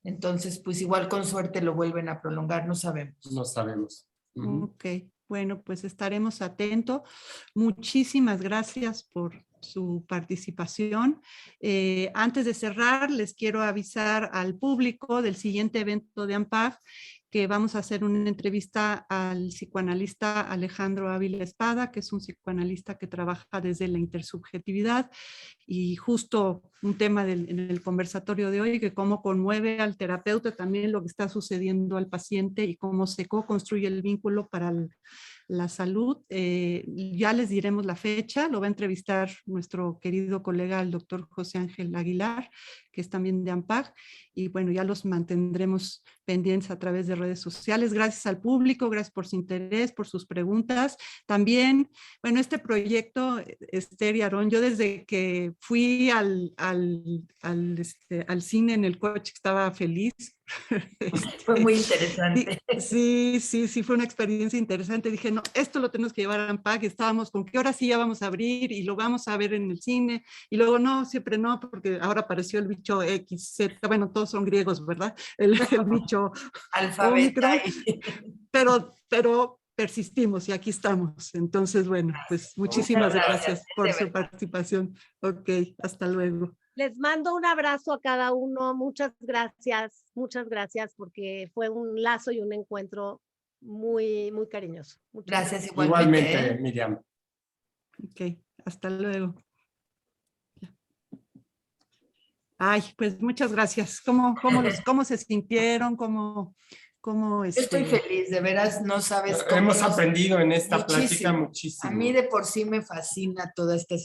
Entonces, pues igual con suerte lo vuelven a prolongar, no sabemos.
No sabemos.
Ok, bueno, pues estaremos atentos. Muchísimas gracias por su participación. Antes de cerrar, les quiero avisar al público del siguiente evento de AMPAC, que vamos a hacer una entrevista al psicoanalista Alejandro Ávila Espada, que es un psicoanalista que trabaja desde la intersubjetividad, y justo un tema en el conversatorio de hoy, que cómo conmueve al terapeuta también lo que está sucediendo al paciente y cómo se co-construye el vínculo para la salud. Ya les diremos la fecha, lo va a entrevistar nuestro querido colega, el doctor José Ángel Aguilar, que es también de AMPAC, y bueno, ya los mantendremos pendientes a través de redes sociales. Gracias al público, gracias por su interés, por sus preguntas. También, bueno, este proyecto, Esther y Aarón, yo desde que fui al cine en el coche estaba feliz.
Fue muy interesante.
Sí, fue una experiencia interesante. Dije, no, esto lo tenemos que llevar a AMPAC. Estábamos con que ahora sí ya vamos a abrir y lo vamos a ver en el cine. Y luego no, siempre no, porque ahora apareció el bicho XZ. Bueno, todos son griegos, ¿verdad? El bicho Omicron. Pero persistimos y aquí estamos. Entonces, bueno, pues muchísimas gracias por su participación. Ok, hasta luego.
Les mando un abrazo a cada uno. Muchas gracias porque fue un lazo y un encuentro muy, muy cariñoso. Muchas
gracias.
Igualmente, Miriam.
Ok, hasta luego. Ay, pues muchas gracias. ¿Cómo se sintieron? Yo
estoy feliz, de veras, no sabes cómo.
Hemos aprendido en esta plática muchísimo.
A mí de por sí me fascina toda esta situación.